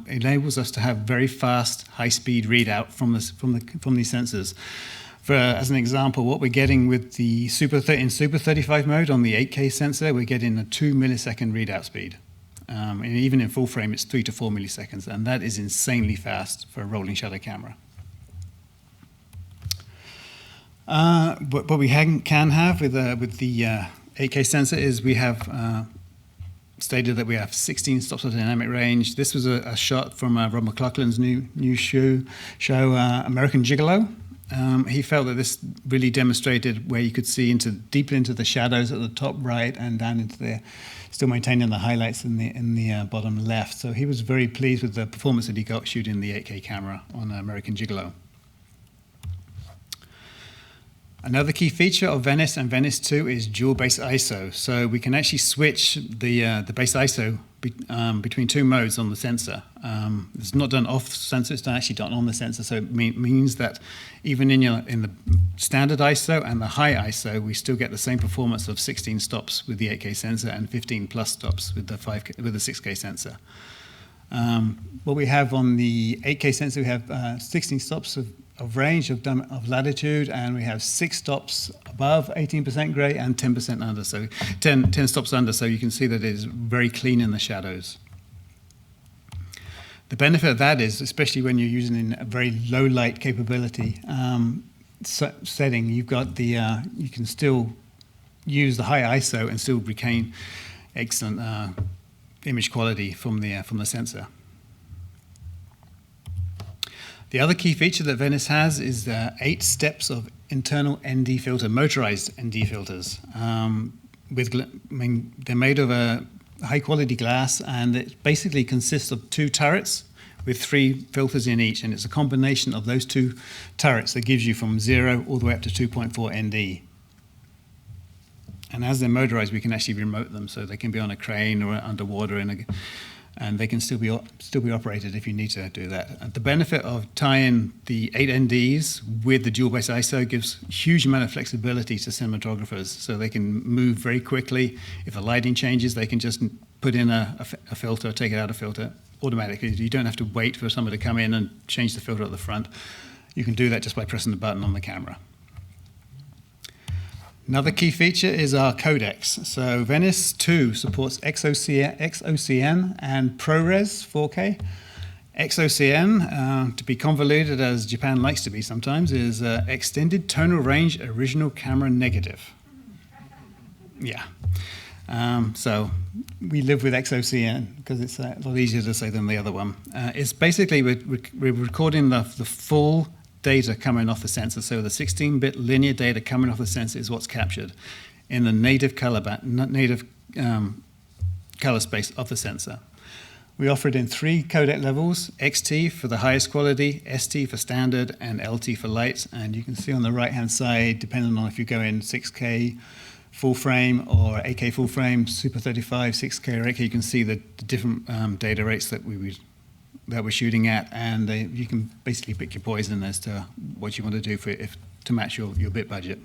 enables us to have very fast, high-speed readout from these sensors. As an example, what we're getting with the Super 35 mode on the 8K sensor, we're getting a 2 millisecond readout speed. And even in full frame, it's 3 to 4 milliseconds, and that is insanely fast for a rolling shutter camera. What we can have with the 8K sensor is we have stated that we have 16 stops of dynamic range. This was a shot from Rob McLaughlin's new show, American Gigolo. He felt that this really demonstrated where you could see deep into the shadows at the top right and down into still maintaining the highlights in the bottom left. So he was very pleased with the performance that he got shooting the 8K camera on American Gigolo. Another key feature of Venice and Venice 2 is dual base ISO. So we can actually switch the base ISO between 2 modes on the sensor. It's not done off sensor, it's actually done on the sensor. So it means that even in the standard ISO and the high ISO, we still get the same performance of 16 stops with the 8K sensor and 15 plus stops with the 6K sensor. What we have on the 8K sensor, we have 16 stops of range of latitude, and we have 6 stops above 18% gray and 10% under, so 10 stops under, so you can see that it is very clean in the shadows. The benefit of that is, especially when you're using in a very low light capability setting, you've got you can still use the high ISO and still retain excellent image quality from the sensor. The other key feature that Venice has is 8 steps of internal ND filter, motorized ND filters. They're made of a high-quality glass, and it basically consists of 2 turrets with 3 filters in each, and it's a combination of those 2 turrets that gives you from 0 all the way up to 2.4 ND. And as they're motorized, we can actually remote them, so they can be on a crane or underwater and they can still be operated if you need to do that. The benefit of tying the 8 NDs with the dual base ISO gives a huge amount of flexibility to cinematographers, so they can move very quickly. If the lighting changes, they can just put in a filter, take it out of filter automatically. You don't have to wait for someone to come in and change the filter at the front. You can do that just by pressing the button on the camera. Another key feature is our codecs. So Venice 2 supports XOCN and ProRes 4K. XOCN, to be convoluted as Japan likes to be sometimes, is Extended Tonal Range Original Camera Negative. Yeah. So we live with XOCN because it's a lot easier to say than the other one. It's basically we're recording the full data coming off the sensor. So the 16-bit linear data coming off the sensor is what's captured in the native color color space of the sensor. We offer it in 3 codec levels: XT for the highest quality, ST for standard, and LT for light. And you can see on the right-hand side, depending on if you go in 6K full frame or 8K full frame, Super 35, 6K or 8K, you can see the different data rates that we're shooting at, and you can basically pick your poison as to what you want to do to match your bit budget.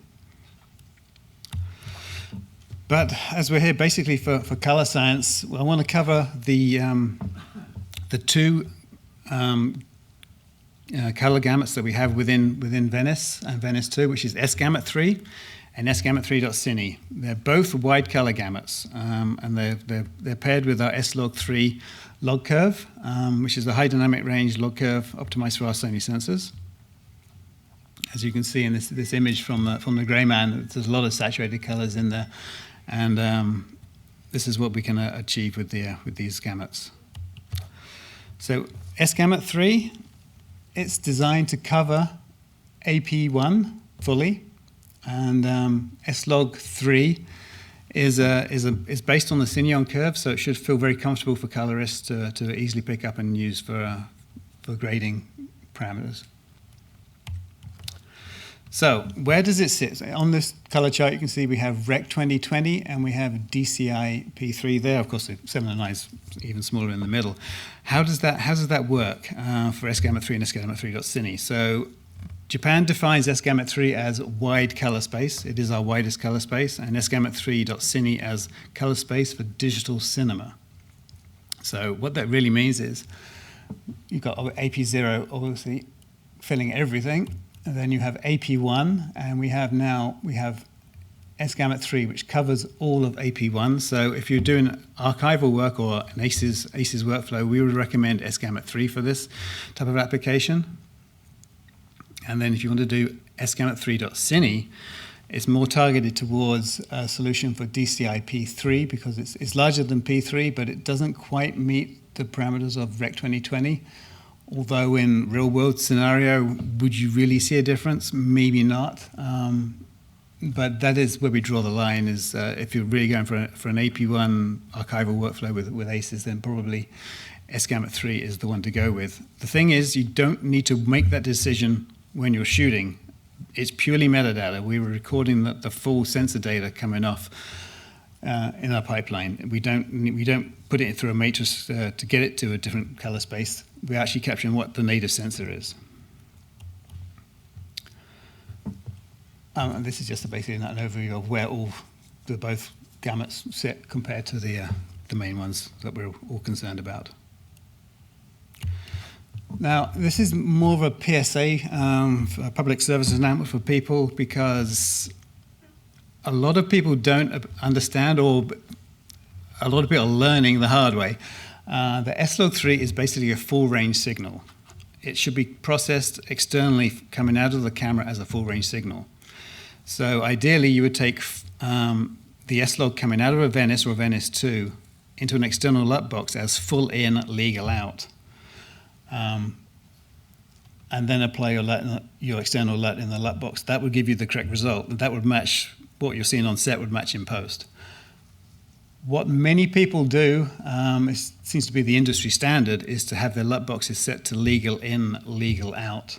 But as we're here basically for color science, I want to cover the 2 color gamuts that we have within Venice and Venice 2, which is S gamut 3 and sgamut3.cine. They're both wide color gamuts, and they're paired with our S-Log3 log curve, which is a high dynamic range log curve optimized for our Sony sensors. As you can see in this image from the Grey Man, there's a lot of saturated colors in there, and this is what we can achieve with these gamuts. So sgamut3, it's designed to cover AP1 fully, and S-Log3 is based on the Signon curve, so it should feel very comfortable for colorists to easily pick up and use for grading parameters. So where does it sit? So on this color chart, you can see we have Rec 2020 and we have DCI P3 there. Of course, the 709 is even smaller in the middle. How does that work for sgamut3 and sgamut3.cine? So Japan defines sgamut3 as wide color space. It is our widest color space, and sgamut3.cine as color space for digital cinema. So what that really means is you've got AP0 obviously filling everything, and then you have AP1, and we have sgamut3, which covers all of AP1. So if you're doing archival work or an ACES workflow, we would recommend sgamut3 for this type of application. And then if you want to do sgamut3.cine, it's more targeted towards a solution for DCI P3 because it's larger than P3, but it doesn't quite meet the parameters of Rec 2020. Although in real-world scenario, would you really see a difference? Maybe not. But that is where we draw the line, is if you're really going for an AP1 archival workflow with ACES, then probably sgamut3 is the one to go with. The thing is, you don't need to make that decision when you're shooting. It's purely metadata. We were recording the full sensor data coming off in our pipeline. We don't put it through a matrix to get it to a different color space. We're actually capturing what the native sensor is. And this is just basically an overview of where both gamuts sit compared to the main ones that we're all concerned about. Now, this is more of a PSA, a public service announcement for people, because a lot of people don't understand, or a lot of people are learning the hard way. The S-Log3 is basically a full-range signal. It should be processed externally coming out of the camera as a full-range signal. So ideally, you would take the S-Log coming out of a Venice or a Venice 2 into an external LUT box as full in, legal out. And then apply your external LUT in the LUT box. That would give you the correct result. That would match what you're seeing on set, would match in post. What many people do, it seems to be the industry standard, is to have their LUT boxes set to legal in, legal out.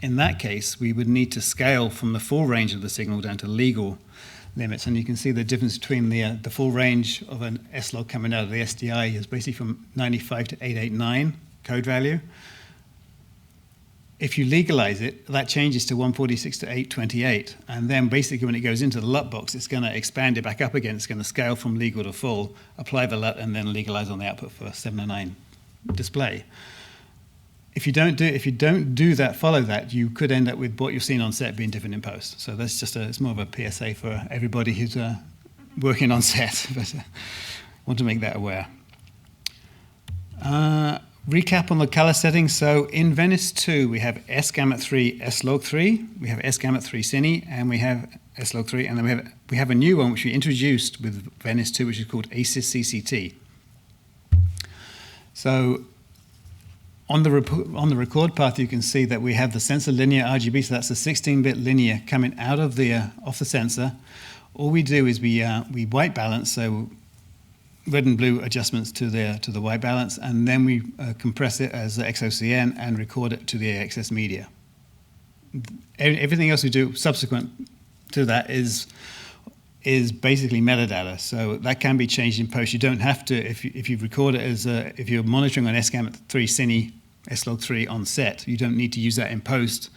In that case, we would need to scale from the full range of the signal down to legal limits. And you can see the difference between the full range of an S-Log coming out of the SDI is basically from 95 to 889 code value. If you legalize it, that changes to 146 to 828. And then basically when it goes into the LUT box, it's going to expand it back up again. It's going to scale from legal to full, apply the LUT, and then legalize on the output for 709 display. If you don't do that, follow that, you could end up with what you're seeing on set being different in post. So that's just it's more of a PSA for everybody who's working on set, but want to make that aware. Recap on the color settings. So in Venice 2, we have sgamut3 S-Log3, we have sgamut3 Cine, and we have S-Log3, and then we have a new one which we introduced with Venice 2, which is called ACES CCT. So on the record path, you can see that we have the sensor linear RGB, so that's a 16-bit linear coming out of off the sensor. All we do is we white balance, so red and blue adjustments to the white balance, and then we compress it as XOCN and record it to the AXS media. Everything else we do subsequent to that is basically metadata, so that can be changed in post. You don't have to, if you record it as if you're monitoring on sgamut3 Cine S-Log3 on set, you don't need to use that in post,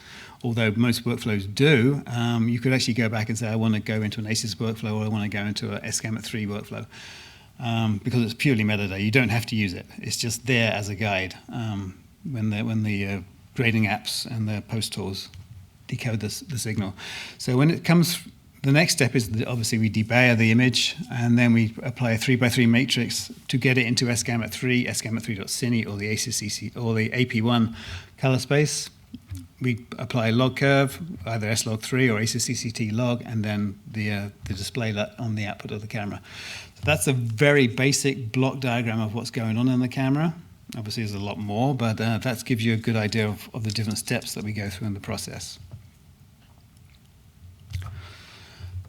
although most workflows do. You could actually go back and say, I want to go into an ACES workflow, or I want to go into a sgamut3 workflow. Because it's purely metadata. You don't have to use it. It's just there as a guide when the grading apps and the post tools decode the signal. So when it comes The next step is obviously we debayer the image, and then we apply a 3x3 matrix to get it into S-Gamut 3, S-Gamut 3.Cine, or the ACCC or the AP1 color space. We apply a log curve, either S-Log3 or ACCCT log, and then the display on the output of the camera. So that's a very basic block diagram of what's going on in the camera. Obviously, there's a lot more, but that gives you a good idea of the different steps that we go through in the process.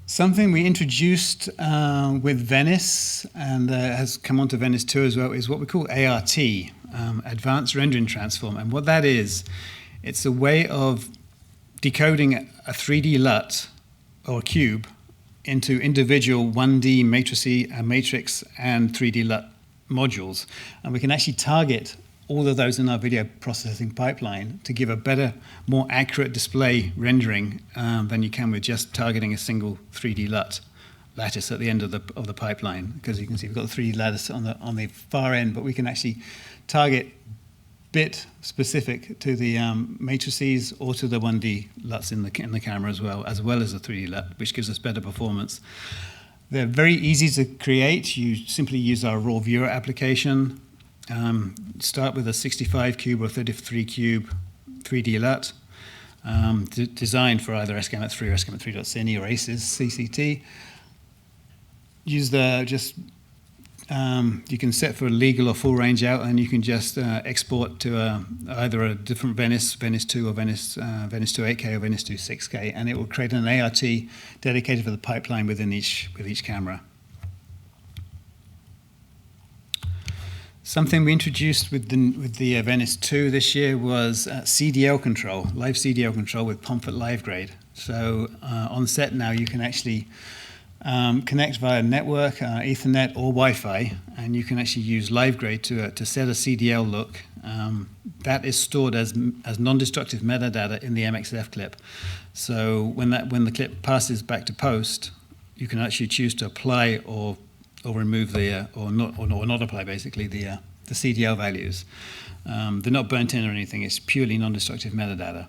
Something we introduced with Venice and has come onto Venice 2 as well is what we call ART, Advanced Rendering Transform. And what that is, it's a way of decoding a 3D LUT or a cube into individual 1D matrix and 3D LUT modules. And we can actually target all of those in our video processing pipeline to give a better, more accurate display rendering than you can with just targeting a single 3D LUT lattice at the end of the pipeline. Because you can see we've got the 3D lattice on the far end, but we can actually target bit specific to the matrices or to the 1D LUTs in the camera as well as the 3D LUT, which gives us better performance. They're very easy to create. You simply use our raw viewer application. Start with a 65 cube or 33 cube 3D LUT designed for either S-Gamut 3 or S-Gamut 3.Cine or ACCCT. Use you can set for legal or full range out, and you can just export to either a different Venice 2 or Venice 2 8K or Venice 2 6K, and it will create an ART dedicated for the pipeline with each camera. Something we introduced with the Venice 2 this year was CDL control, live CDL control with Pomfret Live Grade. So on set now you can actually connect via network, Ethernet or Wi-Fi, and you can actually use Live Grade to set a CDL look. That is stored as non-destructive metadata in the MXF clip. So when the clip passes back to post, you can actually choose to apply or remove or not apply basically the CDL values. They're not burnt in or anything. It's purely non-destructive metadata.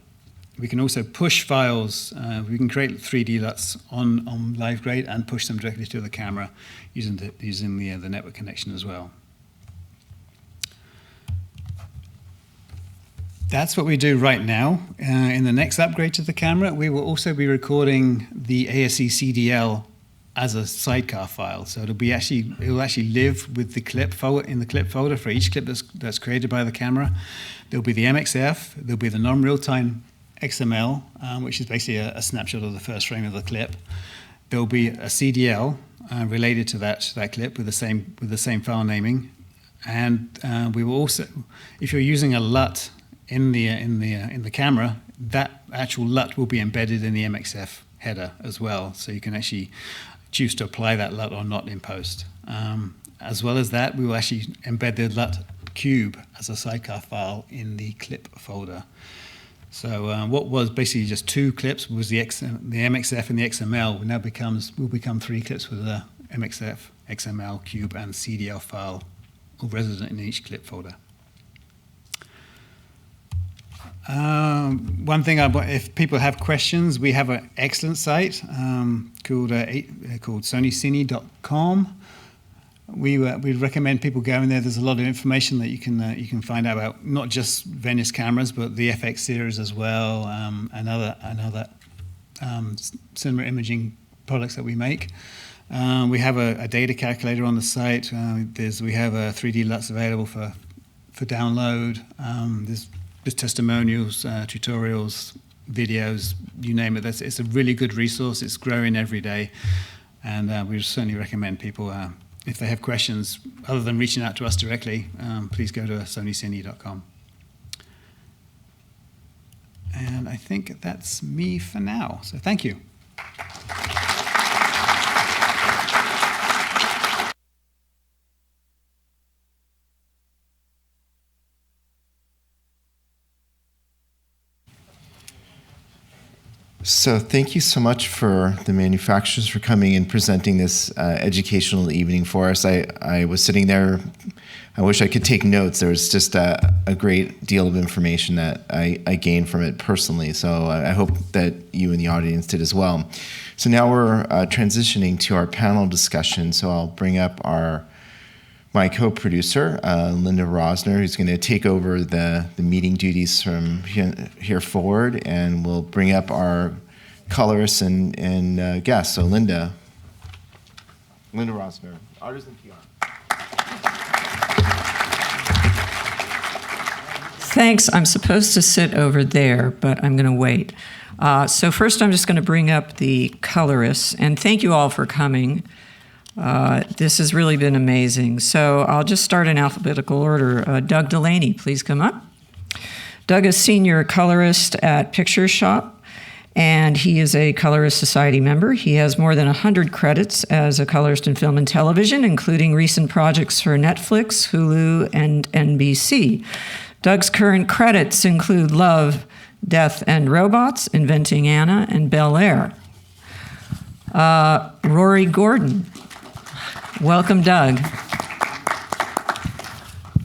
We can also push files. We can create 3D LUTs on Live Grade and push them directly to the camera using the network connection as well. That's what we do right now. In the next upgrade to the camera, we will also be recording the ASE CDL as a sidecar file. So it will actually live with the clip folder in the clip folder for each clip that's created by the camera. There'll be the MXF, there'll be the non-real-time XML, which is basically a snapshot of the first frame of the clip. There'll be a CDL related to that clip with the same file naming, and we will also, if you're using a LUT in the camera, that actual LUT will be embedded in the MXF header as well, so you can actually choose to apply that LUT or not in post. As well as that, we will actually embed the LUT cube as a sidecar file in the clip folder. So what was basically just two clips was the MXF and the XML now will become three clips with the MXF, XML, cube, and CDL file all resident in each clip folder. One thing, if people have questions, we have an excellent site called SonyCine.com. We recommend people going there. There's a lot of information that you can find out about not just Venice cameras, but the FX series as well, and other cinema imaging products that we make. We have a data calculator on the site. We have 3D LUTs available for download. There's testimonials, tutorials, videos, you name it. It's a really good resource. It's growing every day, and we certainly recommend people, if they have questions, other than reaching out to us directly, please go to SonyCine.com. And I think that's me for now. So thank you. So thank you so much for the manufacturers for coming and presenting this educational evening for us. I was sitting there. I wish I could take notes. There was just a great deal of information that I gained from it personally. So I hope that you and the audience did as well. So now we're transitioning to our panel discussion. So I'll bring up my co-producer, Linda Rosner, who's going to take over the meeting duties from here forward, and we'll bring up our colorists and guests. So Linda Rosner, Artists in PR. Thanks. I'm supposed to sit over there, but I'm going to wait. So first, I'm just going to bring up the colorists, and thank you all for coming. This has really been amazing. So I'll just start in alphabetical order. Doug Delaney, please come up. Doug is senior colorist at Picture Shop, and he is a Colorist Society member. He has more than 100 credits as a colorist in film and television, including recent projects for Netflix, Hulu, and NBC. Doug's current credits include Love, Death and Robots, Inventing Anna, and Bel Air. Rory Gordon. Welcome, Doug.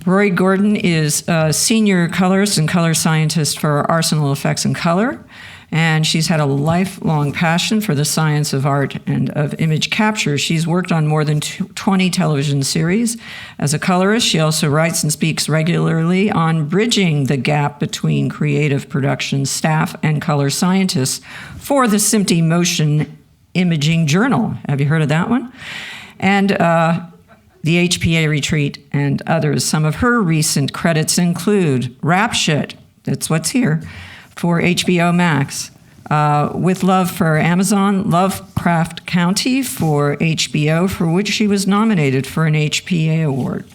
Rory Gordon is a senior colorist and color scientist for Arsenal Effects and Color, and she's had a lifelong passion for the science of art and of image capture. She's worked on more than 20 television series. As a colorist, she also writes and speaks regularly on bridging the gap between creative production staff and color scientists for the SMPTE Motion Imaging Journal. Have you heard of that one? And the HPA Retreat and others. Some of her recent credits include Rap Shit, that's what's here, for HBO Max, With Love for Amazon, Lovecraft County for HBO, for which she was nominated for an HPA award.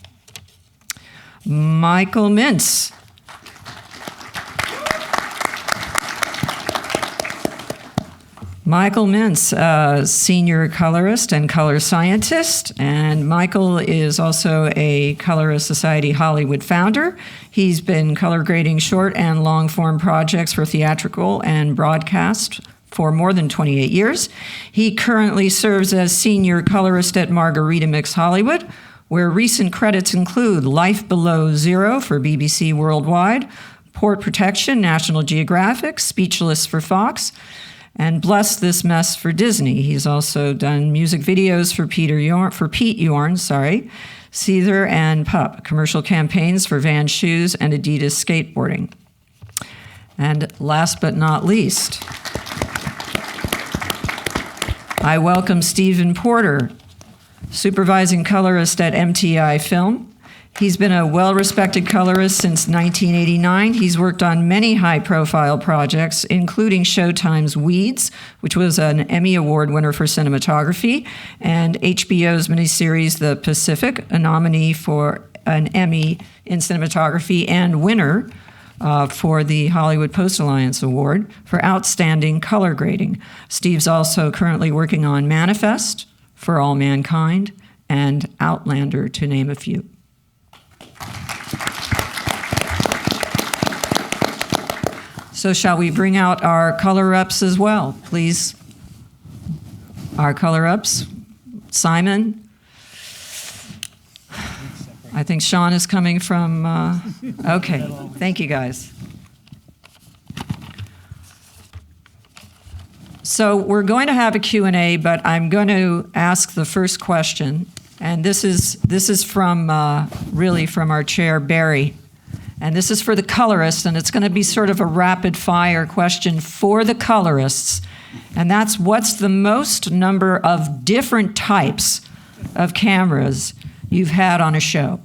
Michael Mintz. Michael Mintz, senior colorist and color scientist, and Michael is also a Colorist Society Hollywood founder. He's been color grading short and long form projects for theatrical and broadcast for more than 28 years. He currently serves as senior colorist at Margarita Mix Hollywood, where recent credits include Life Below Zero for BBC Worldwide, Port Protection, National Geographic, Speechless for Fox, and Bless This Mess for Disney. He's also done music videos for Pete Yorn, Seether and Pup, commercial campaigns for Vans shoes and Adidas skateboarding. And last but not least, I welcome Stephen Porter, supervising colorist at MTI Film. He's been a well-respected colorist since 1989. He's worked on many high-profile projects, including Showtime's Weeds, which was an Emmy Award winner for cinematography, and HBO's miniseries The Pacific, a nominee for an Emmy in cinematography and winner for the Hollywood Post Alliance Award for outstanding color grading. Steve's also currently working on Manifest, For All Mankind, and Outlander, to name a few. So shall we bring out our color reps as well, please? Our color reps. Simon. I think Sean is coming from, okay, thank you guys. So we're going to have a Q&A, but I'm going to ask the first question. And this is from, really from our chair, Barry. And this is for the colorists, and it's going to be sort of a rapid-fire question for the colorists. And that's, what's the most number of different types of cameras you've had on a show?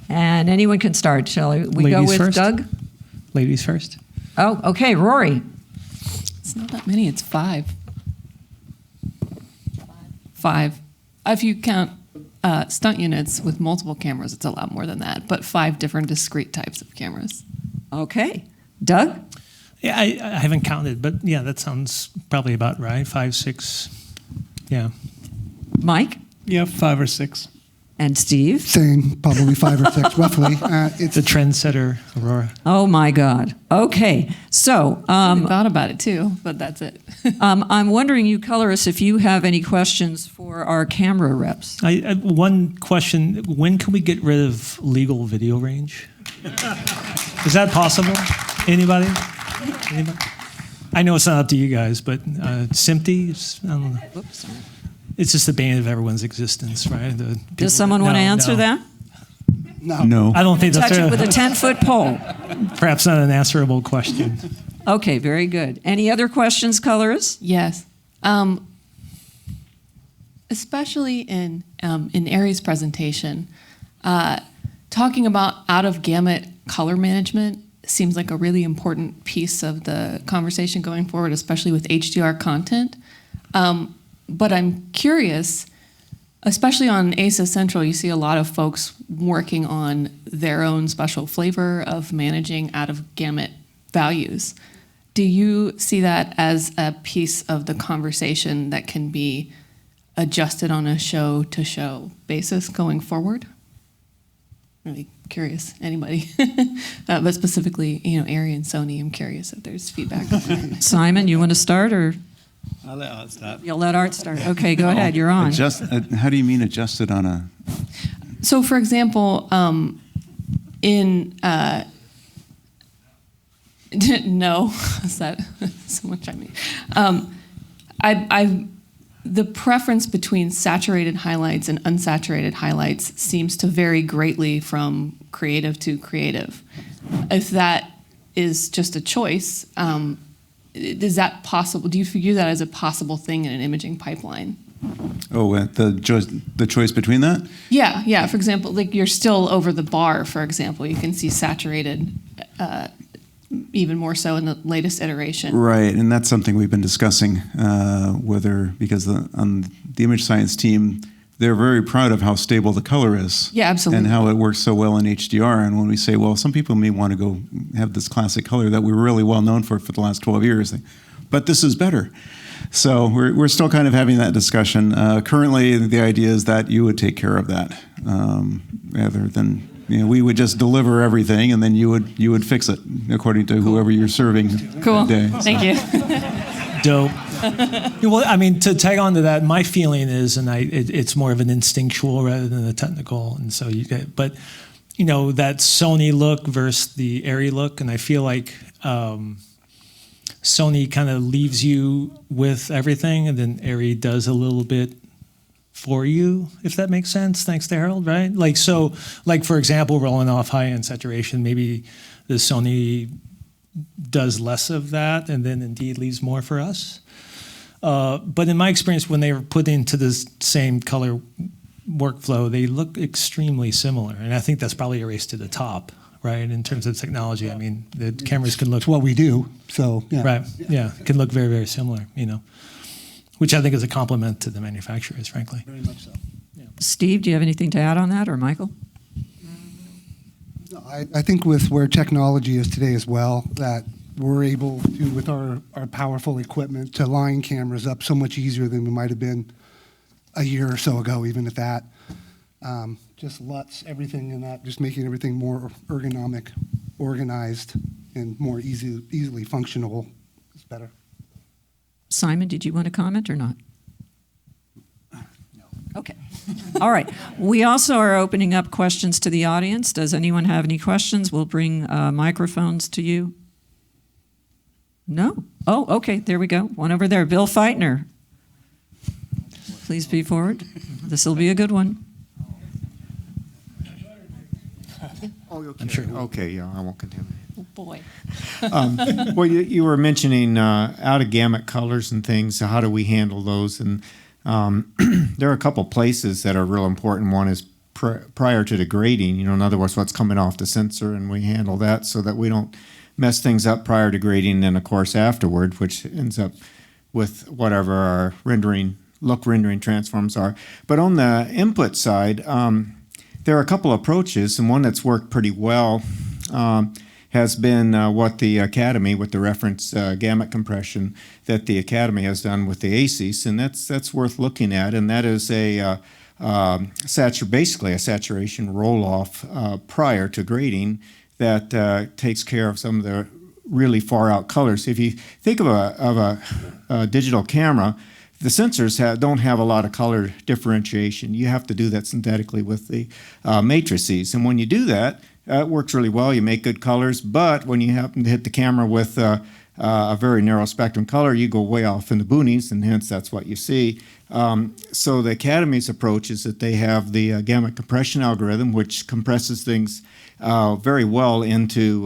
And anyone can start. Shall we go with first? Doug? Ladies first. Oh, okay, Rory. It's not that many, it's 5. 5. If you count stunt units with multiple cameras, it's a lot more than that, but 5 different discrete types of cameras. Okay. Doug? Yeah, I haven't counted, but yeah, that sounds probably about right. 5, 6, yeah. Mike? Yeah, 5 or 6. And Steve? Same, probably 5 or 6 roughly. It's a trendsetter, Aurora. Oh my God. Okay, so I thought about it too, but that's it. I'm wondering, you colorists, if you have any questions for our camera reps. One question: when can we get rid of legal video range? Is that possible? Anybody? I know it's not up to you guys, but SMPTE, I don't know. Oops. It's just the bane of everyone's existence, right? Does someone want to answer that? No. I don't think that's Touch it with a 10-foot pole. Perhaps not an answerable question. Okay, very good. Any other questions, colorists? Yes. Especially in ARRI's presentation, talking about out-of-gamut color management seems like a really important piece of the conversation going forward, especially with HDR content. But I'm curious, especially on ASA Central, you see a lot of folks working on their own special flavor of managing out-of-gamut values. Do you see that as a piece of the conversation that can be adjusted on a show-to-show basis going forward? Really curious, anybody. But specifically, ARRI and Sony, I'm curious if there's feedback on that. Simon, you want to start, or? I'll let Art start. You'll let Art start. Okay, go ahead, you're on. How do you mean adjusted on a... So, for example, in... no, is that someone chime in? The preference between saturated highlights and unsaturated highlights seems to vary greatly from creative to creative. If that is just a choice, is that possible? Do you view that as a possible thing in an imaging pipeline? Oh, the choice between that? Yeah. For example, like you're still over the bar, for example. You can see saturated even more so in the latest iteration. Right, and that's something we've been discussing, because on the image science team, they're very proud of how stable the color is. Yeah, absolutely. And how it works so well in HDR. And when we say, well, some people may want to go have this classic color that we're really well known for the last 12 years, but this is better. So we're still kind of having that discussion. Currently, the idea is that you would take care of that, rather than we would just deliver everything, and then you would fix it according to whoever you're serving Cool. that day. Thank you. Dope. Well, I mean, to tag on to that, my feeling is, and it's more of an instinctual rather than a technical, and so but that Sony look versus the ARRI look, and I feel like Sony kind of leaves you with everything, and then ARRI does a little bit for you, if that makes sense. Thanks to Harold, right? Like for example, rolling off high-end saturation, maybe the Sony does less of that, and then indeed leaves more for us. But in my experience, when they were put into this same color workflow, they look extremely similar, and I think that's probably a race to the top, right? In terms of technology, I mean, the cameras can look. It's what we do, so yeah. Right, yeah, can look very, very similar, which I think is a compliment to the manufacturers, frankly. Very much so. Yeah. Steve, do you have anything to add on that, or Michael? No, I think with where technology is today as well, that we're able to, with our powerful equipment, to line cameras up so much easier than we might have been a year or so ago, even at that. Just LUTs, everything in that, just making everything more ergonomic, organized, and more easily functional is better. Simon, did you want to comment or not? No. Okay. All right. We also are opening up questions to the audience. Does anyone have any questions? We'll bring microphones to you. No? Oh, okay. There we go. One over there. Bill Feitner. Please be forward. This will be a good one. Oh, okay. I'm sure. Okay, yeah, I won't contaminate. Oh, boy. Well, you were mentioning out-of-gamut colors and things. So how do we handle those? And there are a couple places that are real important. One is prior to the grading. In other words, what's coming off the sensor, and we handle that so that we don't mess things up prior to grading, and of course afterward, which ends up with whatever our rendering transforms are. But on the input side, there are a couple approaches, and one that's worked pretty well has been what the Academy, with the reference gamut compression that the Academy has done with the ACES, and that's worth looking at. And that is a basically a saturation roll-off prior to grading that takes care of some of the really far-out colors. If you think of a digital camera, the sensors don't have a lot of color differentiation. You have to do that synthetically with the matrices. And when you do that, it works really well. You make good colors. But when you happen to hit the camera with a very narrow spectrum color, you go way off in the boonies, and hence that's what you see. So the Academy's approach is that they have the gamut compression algorithm, which compresses things very well into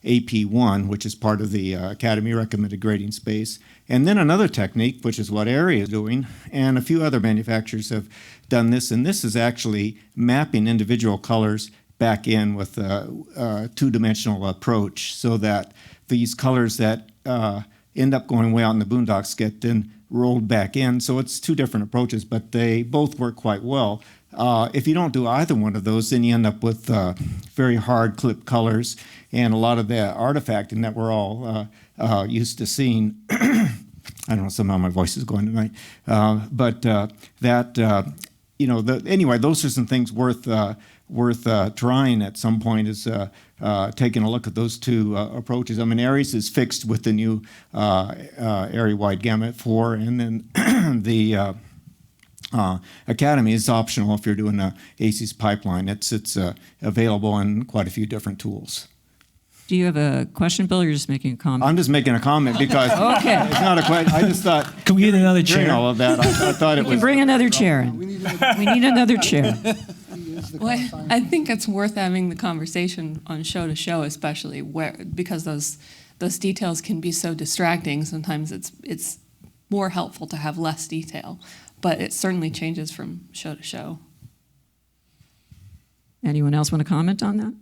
AP1, which is part of the Academy recommended grading space. And then another technique, which is what ARRI is doing, and a few other manufacturers have done this, and this is actually mapping individual colors back in with a two-dimensional approach so that these colors that end up going way out in the boondocks get then rolled back in. So it's two different approaches, but they both work quite well. If you don't do either one of those, then you end up with very hard clip colors and a lot of the artifacting that we're all used to seeing. I don't know, somehow my voice is going tonight. Anyway, those are some things worth trying at some point, is taking a look at those two approaches. I mean, ARRI's is fixed with the new ARRI wide gamut 4, and then the Academy is optional if you're doing a ACES pipeline. It's available in quite a few different tools. Do you have a question, Bill, or you're just making a comment? I'm just making a comment because okay. It's not a question. I just thought, can we get another chair? All of that, I thought it was. Bring another chair in. We need another chair. Well, I think it's worth having the conversation on show to show, especially because those details can be so distracting. Sometimes it's more helpful to have less detail, but it certainly changes from show to show. Anyone else want to comment on that?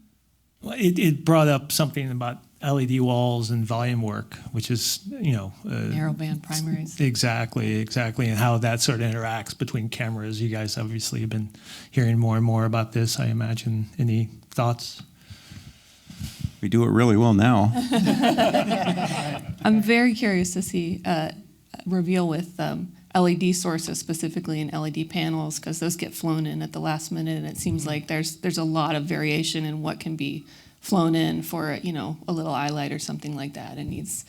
Well, it brought up something about LED walls and volume work, which is, narrowband primaries. Exactly, and how that sort of interacts between cameras. You guys obviously have been hearing more and more about this, I imagine. Any thoughts? We do it really well now. I'm very curious to see reveal with LED sources, specifically in LED panels, because those get flown in at the last minute, and it seems like there's a lot of variation in what can be flown in for a little highlight or something like that. It needs.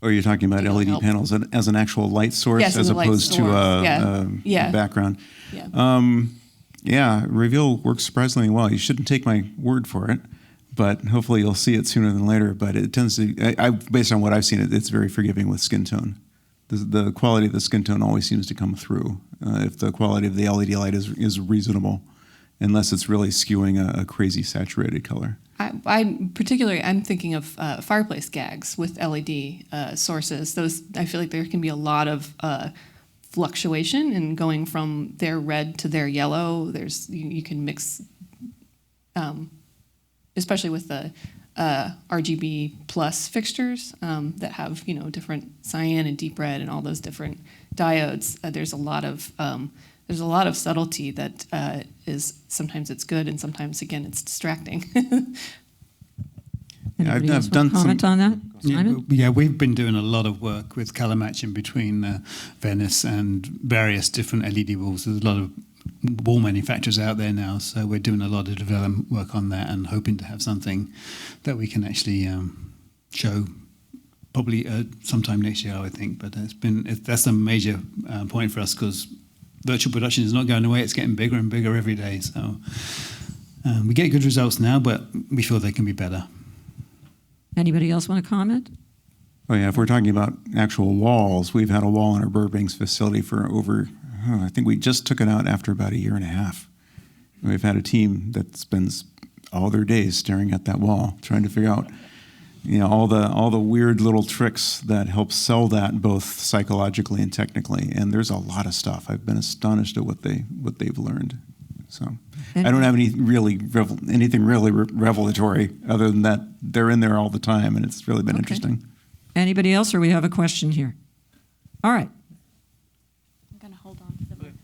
Or you're talking about LED help. panels as an actual light source, yes, as opposed to a background. Yeah. Reveal works surprisingly well. You shouldn't take my word for it, but hopefully you'll see it sooner than later. But it tends to, based on what I've seen, it's very forgiving with skin tone. The quality of the skin tone always seems to come through if the quality of the LED light is reasonable, unless it's really skewing a crazy saturated color. I'm thinking of fireplace gags with LED sources. Those, I feel like there can be a lot of fluctuation in going from their red to their yellow. You can mix, especially with the RGB plus fixtures that have different cyan and deep red and all those different diodes. There's a lot of subtlety that is sometimes it's good and sometimes again it's distracting. Anybody else want to comment on that? Simon? Yeah, we've been doing a lot of work with color matching between Venice and various different LED walls. There's a lot of wall manufacturers out there now, so we're doing a lot of development work on that and hoping to have something that we can actually show probably sometime next year, I would think. But that's a major point for us because virtual production is not going away. It's getting bigger and bigger every day. So we get good results now, but we feel they can be better. Anybody else want to comment? Oh yeah, if we're talking about actual walls, we've had a wall in our Burbank facility for over, I think we just took it out after about 1.5 years. We've had a team that spends all their days staring at that wall, trying to figure out, all the weird little tricks that help sell that both psychologically and technically. And there's a lot of stuff. I've been astonished at what they've learned. So I don't have anything really revelatory other than that they're in there all the time, and it's really been interesting. Anybody else, or we have a question here? All right. I'm going to hold on to the microphone.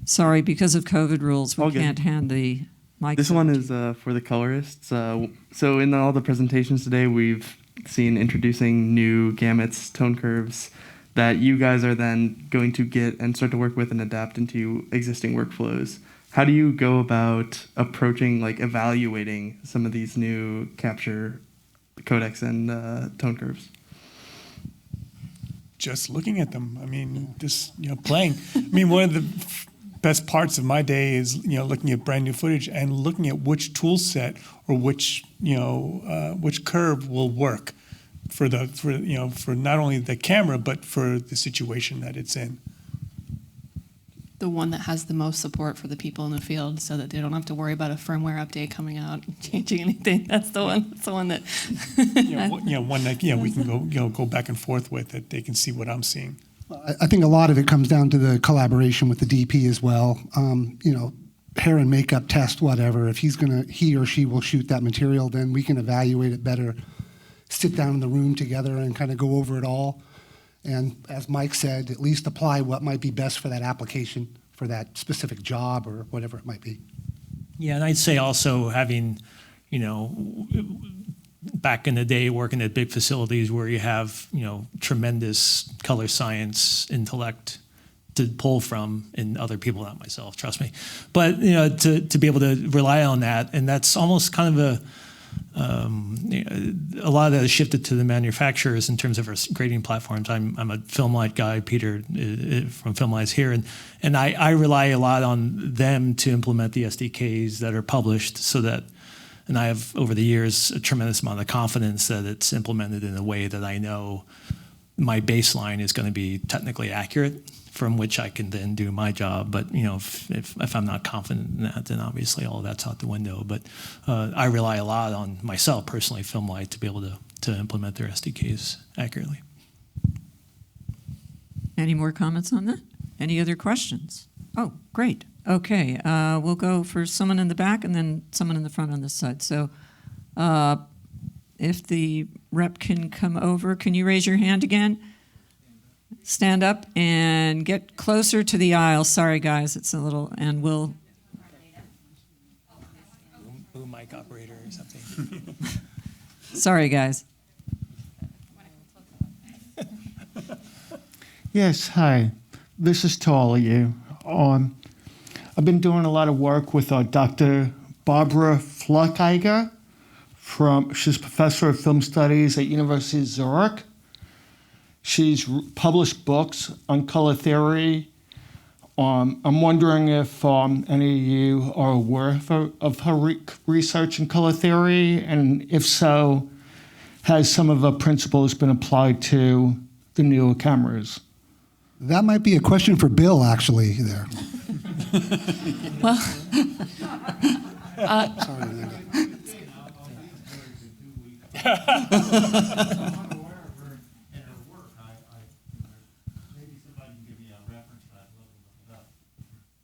Sorry, because of COVID rules, we can't hand the mic. This one is for the colorists. So in all the presentations today, we've seen introducing new gamuts, tone curves, that you guys are then going to get and start to work with and adapt into existing workflows. How do you go about approaching, like evaluating some of these new capture codecs and tone curves? Just looking at them. I mean, just playing. I mean, one of the best parts of my day is looking at brand new footage and looking at which tool set or which curve will work for not only the camera but for the situation that it's in. The one that has the most support for the people in the field, so that they don't have to worry about a firmware update coming out and changing anything. That's the one. That's the one that. One that we can go back and forth with, that they can see what I'm seeing. I think a lot of it comes down to the collaboration with the DP as well. Hair and makeup test, whatever. If he or she will shoot that material, then we can evaluate it better. Sit down in the room together and kind of go over it all. And as Mike said, at least apply what might be best for that application, for that specific job or whatever it might be. Yeah, and I'd say also having, back in the day working at big facilities where you have, tremendous color science intellect to pull from in other people, not myself, trust me. But, to be able to rely on that, and that's almost kind of a lot of that has shifted to the manufacturers in terms of our grading platforms. I'm a Filmlight guy, Peter from Filmlight is here, and I rely a lot on them to implement the SDKs that are published so that, and I have over the years a tremendous amount of confidence that it's implemented in a way that I know my baseline is going to be technically accurate, from which I can then do my job. But if I'm not confident in that, then obviously all of that's out the window. But I rely a lot on myself personally, Filmlight, to be able to implement their SDKs accurately. Any more comments on that? Any other questions? Oh, great. Okay, we'll go for someone in the back and then someone in the front on this side. So if the rep can come over, can you raise your hand again? Stand up and get closer to the aisle. Sorry, guys, it's a little, and we'll. Boom mic operator or something. Sorry, guys. Yes, hi. This is to all of you. I've been doing a lot of work with Dr. Barbara Fluckeiger. She's professor of film studies at University of Zurich. She's published books on color theory. I'm wondering if any of you are aware of her research in color theory, and if so, has some of her principles been applied to the newer cameras? That might be a question for Bill, actually, there. Well, sorry, Linda.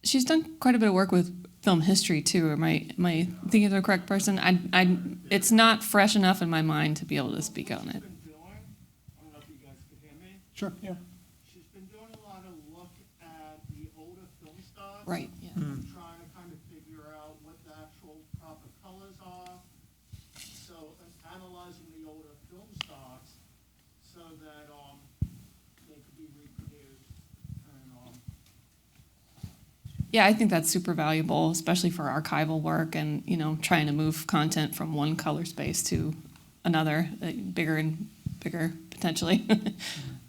she's done quite a bit of work with film history too. Am I thinking of the correct person? It's not fresh enough in my mind to be able to speak on it. Sure. Yeah. She's been doing a lot of look at the older film stocks. Right. Yeah. Trying to kind of figure out what the actual proper colors are. So analyzing the older film stocks so that they could be reproduced. And, Yeah, I think that's super valuable, especially for archival work and trying to move content from one color space to another, bigger and bigger potentially.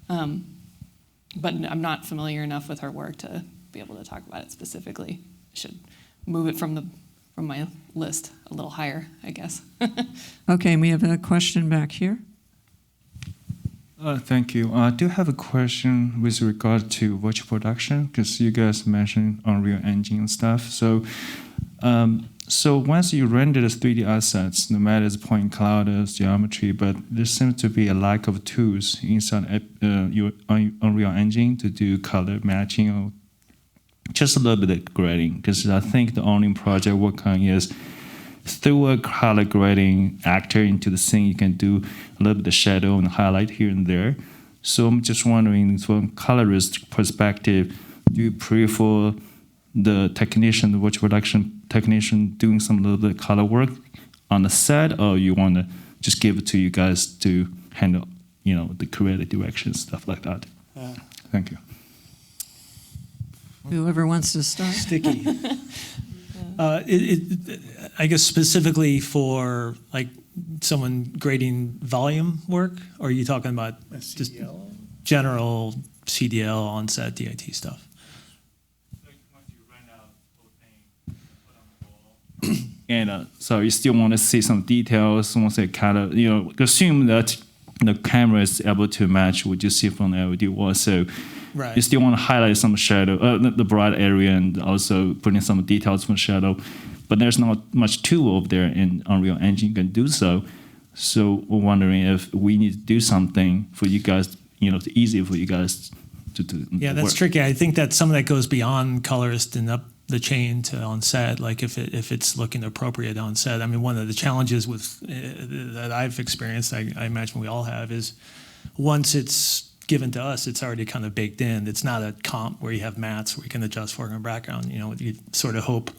But I'm not familiar enough with her work to be able to talk about it specifically. I should move it from my list a little higher, I guess. Okay, we have a question back here. Thank you. I do have a question with regard to virtual production, because you guys mentioned Unreal Engine and stuff. So once you render the 3D assets, no matter the point cloud or geometry, but there seems to be a lack of tools inside your Unreal Engine to do color matching or just a little bit of grading. Because I think the only project I work on is through a color grading actor into the scene, you can do a little bit of shadow and highlight here and there. So I'm just wondering, from a colorist perspective, do you prefer the technician, the virtual production technician, doing some little bit of color work on the set, or you want to just give it to you guys to handle, the creative direction, stuff like that? Thank you. Whoever wants to start. Sticky. I guess specifically for like someone grading volume work, or are you talking about just general CDL on-set DIT stuff? And so you still want to see some details, want to say color, assume that the camera is able to match what you see from the LED wall. So right. You still want to highlight some shadow, the bright area, and also put in some details from shadow. But there's not much tool over there in Unreal Engine can do so. So we're wondering if we need to do something for you guys, it's easier for you guys to do. Yeah, that's tricky. I think that some of that goes beyond colorist and up the chain to on set, like if it's looking appropriate on set. I mean, one of the challenges with that I've experienced, I imagine we all have, is once it's given to us, it's already kind of baked in. It's not a comp where you have mats where you can adjust foreground and background. You sort of hope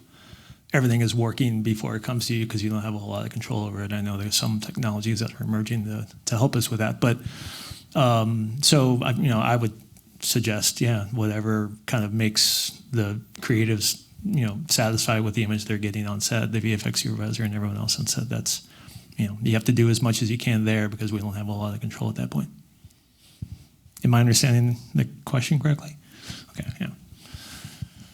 everything is working before it comes to you because you don't have a whole lot of control over it. I know there's some technologies that are emerging to help us with that, but so I would suggest, whatever kind of makes the creatives, satisfied with the image they're getting on set, the VFX supervisor and everyone else on set. That's, you have to do as much as you can there because we don't have a lot of control at that point. Am I understanding the question correctly? Okay, yeah.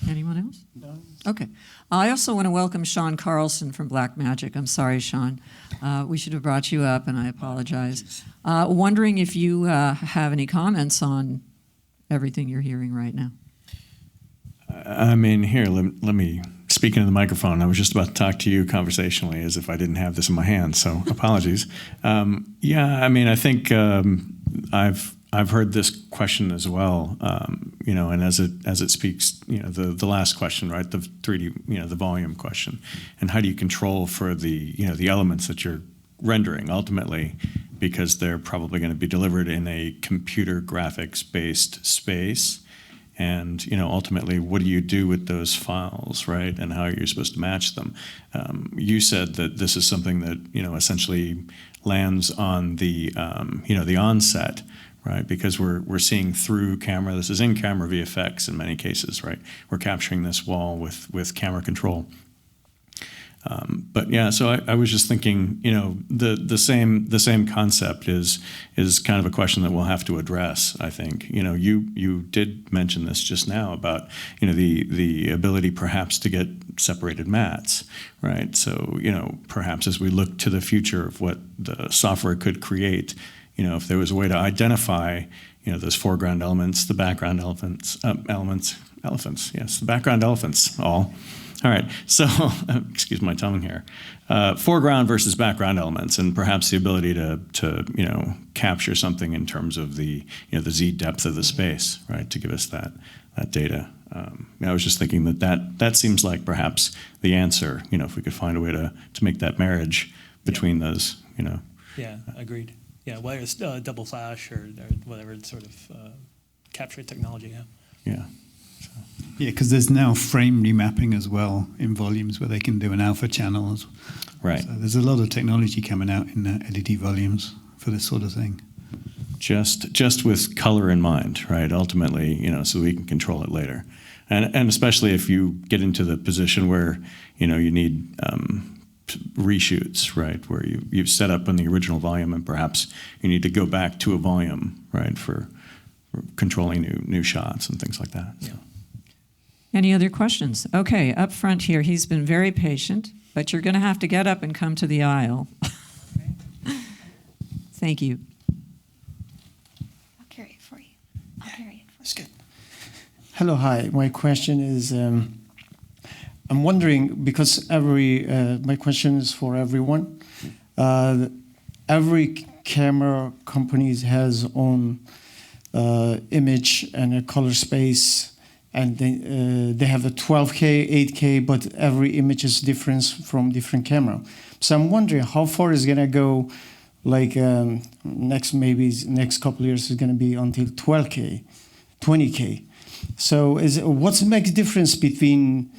Anyone else? No. Okay. I also want to welcome Sean Carlson from Blackmagic. I'm sorry, Sean. We should have brought you up, and I apologize. Wondering if you have any comments on everything you're hearing right now. I mean, here, let me speak into the microphone. I was just about to talk to you conversationally as if I didn't have this in my hand, so apologies. I mean, I think I've heard this question as well, and as it speaks, the last question, right, the 3D, the volume question, and how do you control for the elements that you're rendering ultimately, because they're probably going to be delivered in a computer graphics-based space. And, ultimately, what do you do with those files, right? And how are you supposed to match them? You said that this is something that, essentially lands on the, the onset, right? Because we're seeing through camera. This is in-camera VFX in many cases, right? We're capturing this wall with camera control. But yeah, so I was just thinking, the same concept is kind of a question that we'll have to address. I think, you did mention this just now about, the ability perhaps to get separated mats, right? So, perhaps as we look to the future of what the software could create, if there was a way to identify, those foreground elements, the background elephants, yes, the background elephants, all. All right, so excuse my tongue here. Foreground versus background elements, and perhaps the ability to capture something in terms of the the Z depth of the space, right? To give us that data. I was just thinking that seems like perhaps the answer. If we could find a way to make that marriage between those. Yeah, agreed. Yeah, whether it's double flash or whatever sort of capture technology. Yeah. Yeah. Yeah, because there's now frame remapping as well in volumes where they can do an alpha channel. Right. So there's a lot of technology coming out in LED volumes for this sort of thing. Just with color in mind, right? Ultimately, so we can control it later, and especially if you get into the position where you need reshoots, right? Where you've set up on the original volume, and perhaps you need to go back to a volume, right, for controlling new shots and things like that. So. Any other questions? Okay, up front here, he's been very patient, but you're going to have to get up and come to the aisle. Thank you. I'll carry it for you. That's good. Hello, hi. My question is, I'm wondering, because my question is for everyone. Every camera company has own image and a color space, and they have a 12K, 8K, but every image is different from different camera. So I'm wondering how far is gonna go, like next couple of years is gonna be until 12K, 20K. So what's the main difference between,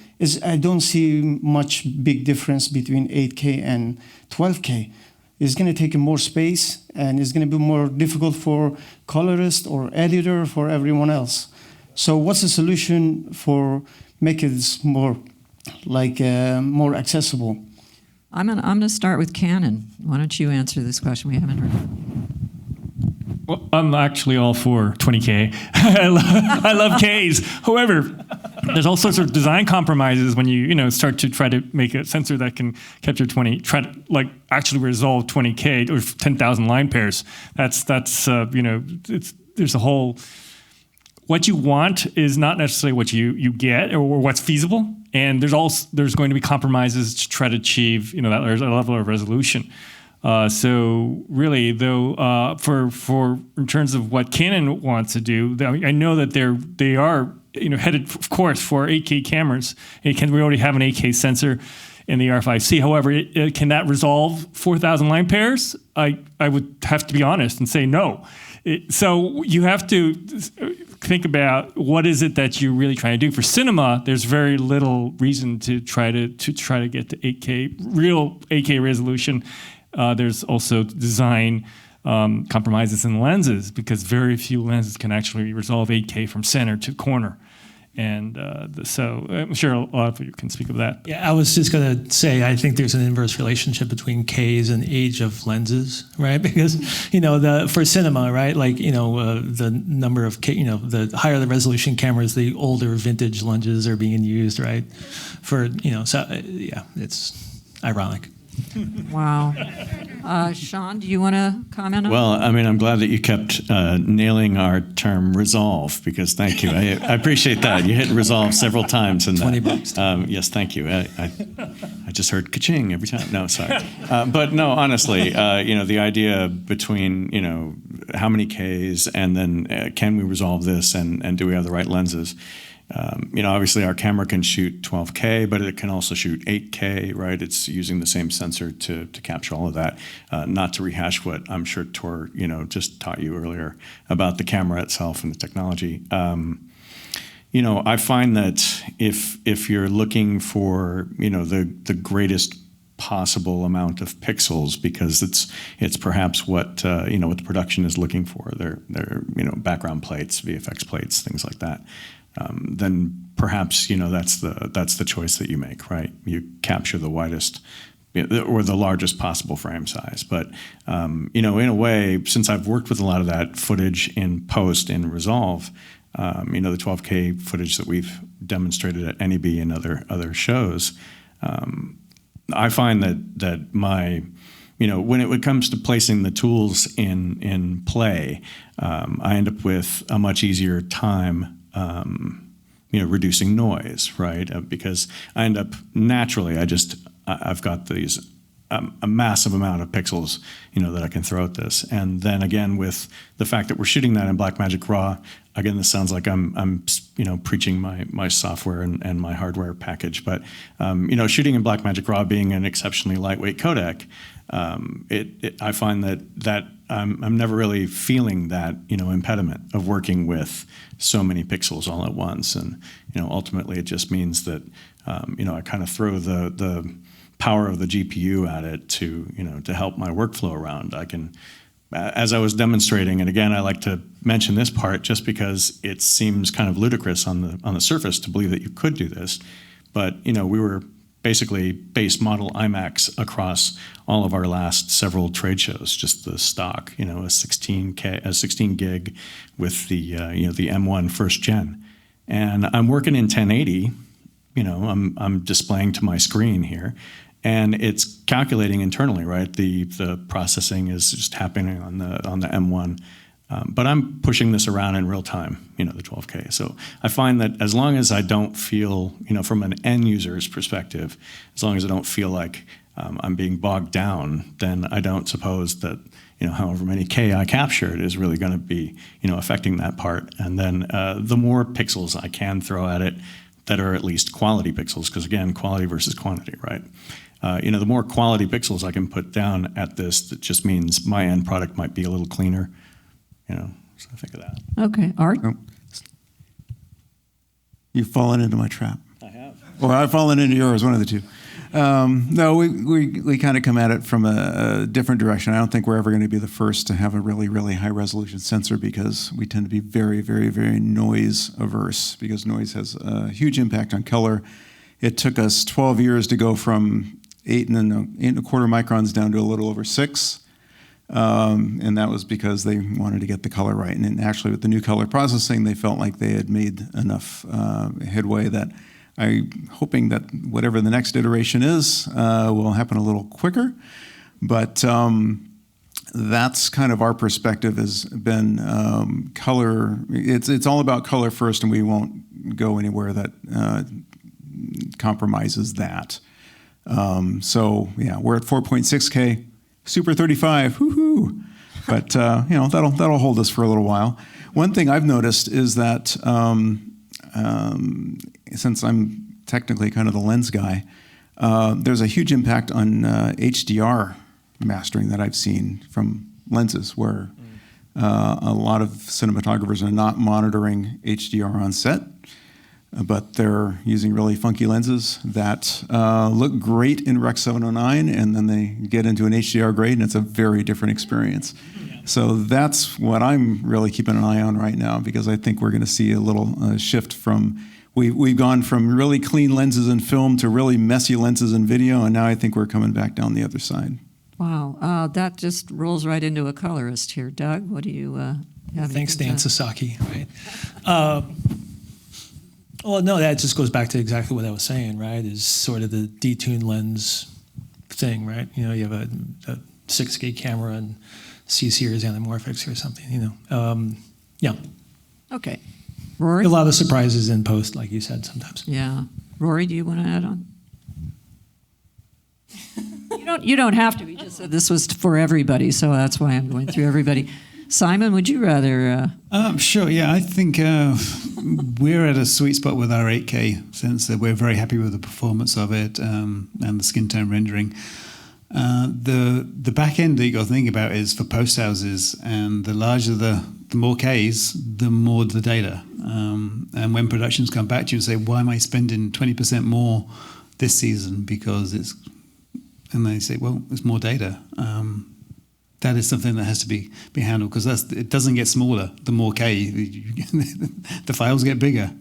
I don't see much big difference between 8K and 12K. it's going to take more space, and it's going to be more difficult for colorist or editor, for everyone else. So what's the solution for making this more more accessible? I'm gonna start with Canon. Why don't you answer this question? We haven't heard. Well, I'm actually all for 20K. I love Ks. However, there's all sorts of design compromises when you start to try to make a sensor that can capture 20, try to actually resolve 20K or 10,000 line pairs. That's there's a whole. What you want is not necessarily what you get or what's feasible, and there's going to be compromises to try to achieve that level of resolution. So really, though, for in terms of what Canon wants to do, I know that they are headed, of course, for 8K cameras. We already have an 8K sensor in the R5C. However, can that resolve 4,000 line pairs? I would have to be honest and say no. So you have to think about what is it that you're really trying to do. For cinema, there's very little reason to try to get to 8K, real 8K resolution. There's also design compromises in lenses, because very few lenses can actually resolve 8K from center to corner. And so I'm sure a lot of you can speak of that. Yeah, I was just going to say, I think there's an inverse relationship between Ks and age of lenses, right? Because, for cinema, right, the number of, the higher the resolution cameras, the older vintage lenses are being used, right? It's ironic. Wow. Sean, do you want to comment on Well, I mean, I'm glad that you kept nailing our term resolve, because thank you. I appreciate that. You hit resolve several times. In $20. Yes, thank you. I just heard ka-ching every time. No, sorry. But no, honestly, the idea between, how many Ks and then can we resolve this and do we have the right lenses? Obviously our camera can shoot 12K, but it can also shoot 8K, right? It's using the same sensor to capture all of that. Not to rehash what I'm sure Tor, just taught you earlier about the camera itself and the technology. I find that if you're looking for, the greatest possible amount of pixels, because it's perhaps what what the production is looking for. Their background plates, VFX plates, things like that. Then perhaps that's the choice that you make, right? You capture the widest or the largest possible frame size. But in a way, since I've worked with a lot of that footage in post in Resolve, the 12K footage that we've demonstrated at NEB and other shows, I find that my when it comes to placing the tools in play, I end up with a much easier time. Reducing noise, right? Because I end up naturally, I've got these a massive amount of pixels, that I can throw at this. And then again, with the fact that we're shooting that in Blackmagic RAW, again, this sounds like I'm preaching my software and my hardware package, but shooting in Blackmagic RAW being an exceptionally lightweight codec, I find that I'm never really feeling that impediment of working with so many pixels all at once, and ultimately it just means that I kind of throw the power of the GPU at it to help my workflow around. I can, as I was demonstrating, and again I like to mention this part just because it seems kind of ludicrous on the surface to believe that you could do this, but we were basically base model IMAX across all of our last several trade shows, just the stock, a 16 gig with the the M1 first gen, and I'm working in 1080. I'm displaying to my screen here, and it's calculating internally, right? The processing is just happening on the M1. But I'm pushing this around in real time, the 12K. So I find that as long as I don't feel, from an end user's perspective, as long as I don't feel like I'm being bogged down, then I don't suppose that, however many K I captured is really going to be, affecting that part. And then the more pixels I can throw at it that are at least quality pixels, because again, quality versus quantity, right? The more quality pixels I can put down at this, that just means my end product might be a little cleaner. So I think of that. Okay, Art? Oh. You've fallen into my trap. I have. Or I've fallen into yours, one of the two. No, we kind of come at it from a different direction. I don't think we're ever going to be the first to have a really, really high resolution sensor because we tend to be very, very, very noise averse because noise has a huge impact on color. It took us 12 years to go from 8.25 microns down to a little over 6. And that was because they wanted to get the color right. And actually with the new color processing, they felt like they had made enough headway that I'm hoping that whatever the next iteration is will happen a little quicker. But that's kind of our perspective has been color. It's all about color first, and we won't go anywhere that compromises that. So yeah, we're at 4.6K, Super 35, woohoo! But that'll hold us for a little while. One thing I've noticed is that since I'm technically kind of the lens guy, there's a huge impact on HDR mastering that I've seen from lenses where a lot of cinematographers are not monitoring HDR on set, but they're using really funky lenses that look great in Rec 709, and then they get into an HDR grade, and it's a very different experience. So that's what I'm really keeping an eye on right now, because I think we're going to see a little shift from, we've gone from really clean lenses in film to really messy lenses in video, and now I think we're coming back down the other side. Wow, that just rolls right into a colorist here. Doug, what do you have? Thanks, Dan Sasaki. Right. Well, no, that just goes back to exactly what I was saying, right? Is sort of the detuned lens thing, right? You have a 6K camera and C-series anamorphics or something, yeah. Okay. Rory? A lot of surprises in post, like you said, sometimes. Yeah. Rory, do you want to add on? You don't have to. We just said this was for everybody, so that's why I'm going through everybody. Simon, would you rather? Sure, yeah. I think we're at a sweet spot with our 8K since we're very happy with the performance of it and the skin tone rendering. The back end that you got to think about is for post houses, and the larger the more Ks, the more the data. And when productions come back to you and say, why am I spending 20% more this season? Because and they say, well, it's more data. That is something that has to be handled, because it doesn't get smaller the more K. The files get bigger.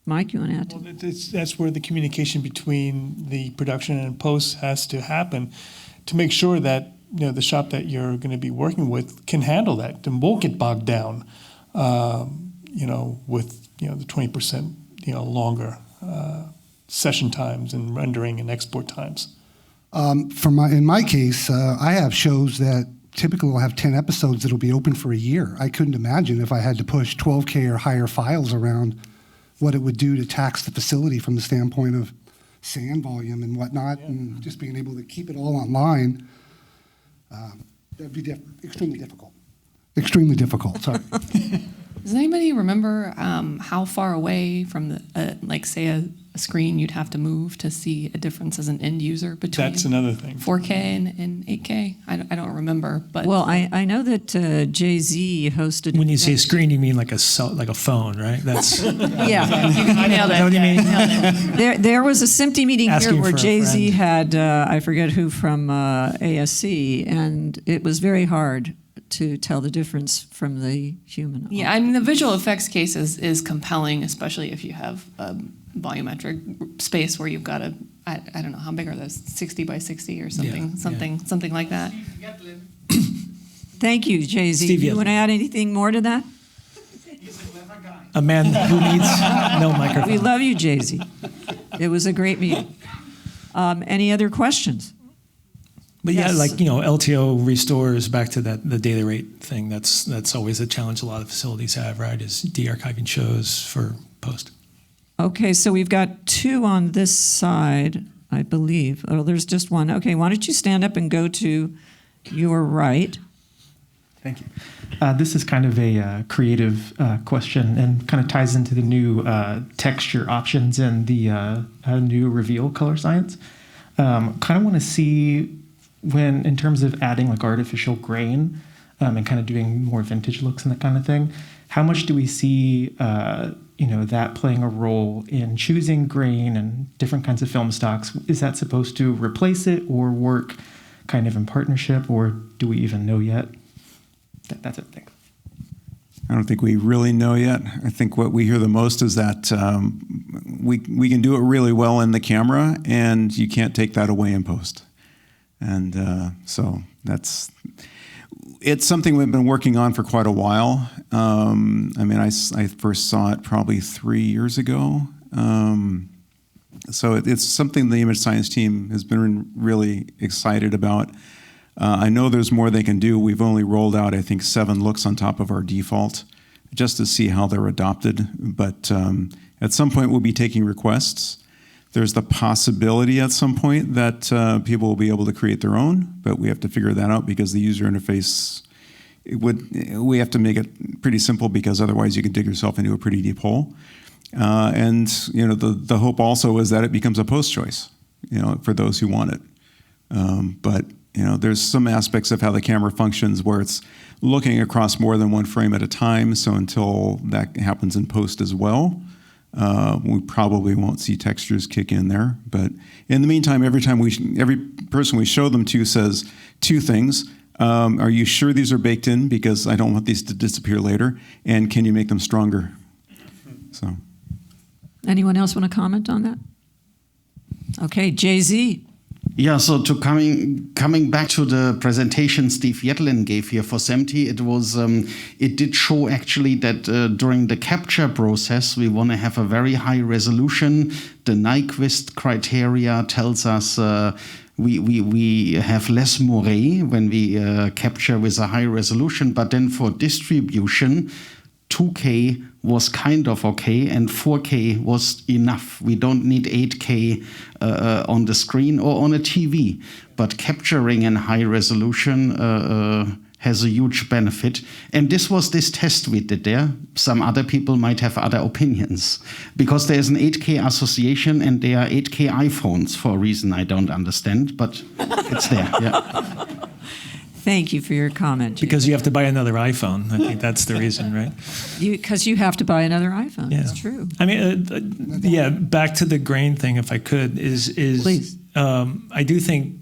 Mike, you want to add to that? That's where the communication between the production and post has to happen to make sure that the shop that you're going to be working with can handle that and won't get bogged down, with the 20% longer session times and rendering and export times. In my case, I have shows that typically will have 10 episodes that'll be open for a year. I couldn't imagine if I had to push 12K or higher files around what it would do to tax the facility from the standpoint of sand volume and whatnot, and just being able to keep it all online. That'd be extremely difficult. Extremely difficult, sorry. Does anybody remember how far away from the, say a screen you'd have to move to see a difference as an end user between That's another thing. 4K and 8K? I don't remember, but well, I know that Jay-Z hosted. When you say screen, you mean like a phone, right? That's yeah. You nailed it. What do you mean? There was a SMPTE meeting Asking here where for a Jay-Z friend. had I forget who from ASC, and it was very hard to tell the difference from the human. Yeah, I mean the visual effects case is compelling, especially if you have a volumetric space where you've got I don't know how big are those, 60 by 60 or something, something like that. Thank you, Jay-Z. Do you want to add anything more to that? A man who needs no microphone. We love you, Jay-Z. It was a great meeting. Any other questions? But Yes. yeah, LTO restores back to the daily rate thing. That's always a challenge a lot of facilities have, right? Is de-archiving shows for post. Okay, so we've got two on this side, I believe. Oh, there's just one. Okay, why don't you stand up and go to your right? Thank you. This is kind of a creative question and kind of ties into the new texture options and the new reveal color science. Kind of want to see when, in terms of adding like artificial grain and kind of doing more vintage looks and that kind of thing, how much do we see that playing a role in choosing grain and different kinds of film stocks? Is that supposed to replace it or work kind of in partnership, or do we even know yet? That's it. Thanks. I don't think we really know yet. I think what we hear the most is that we can do it really well in the camera, and you can't take that away in post. And so it's something we've been working on for quite a while. I first saw it probably 3 years ago. So it's something the image science team has been really excited about. I know there's more they can do. We've only rolled out, I think, 7 looks on top of our default just to see how they're adopted. But at some point, we'll be taking requests. There's the possibility at some point that people will be able to create their own, but we have to figure that out because the user interface, we have to make it pretty simple because otherwise you can dig yourself into a pretty deep hole. And the hope also is that it becomes a post choice, for those who want it. But there's some aspects of how the camera functions where it's looking across more than one frame at a time. So until that happens in post as well, we probably won't see textures kick in there. But in the meantime, every person we show them to says 2 things. Are you sure these are baked in? Because I don't want these to disappear later. And can you make them stronger? So. Anyone else want to comment on that? Okay, Jay-Z. Yeah, so coming back to the presentation Steve Yetlin gave here for SMPTE, it did show actually that during the capture process, we want to have a very high resolution. The Nyquist criteria tells us we have less moire when we capture with a high resolution, but then for distribution, 2K was kind of okay, and 4K was enough. We don't need 8K on the screen or on a TV, but capturing in high resolution has a huge benefit. And this was this test we did there. Some other people might have other opinions, because there's an 8K association and there are 8K iPhones for a reason I don't understand, but it's there. Yeah. Thank you for your comment. Because you have to buy another iPhone. I think that's the reason, right? Because you have to buy another iPhone. Yeah. That's true. I mean, back to the grain thing, if I could, Please. I do think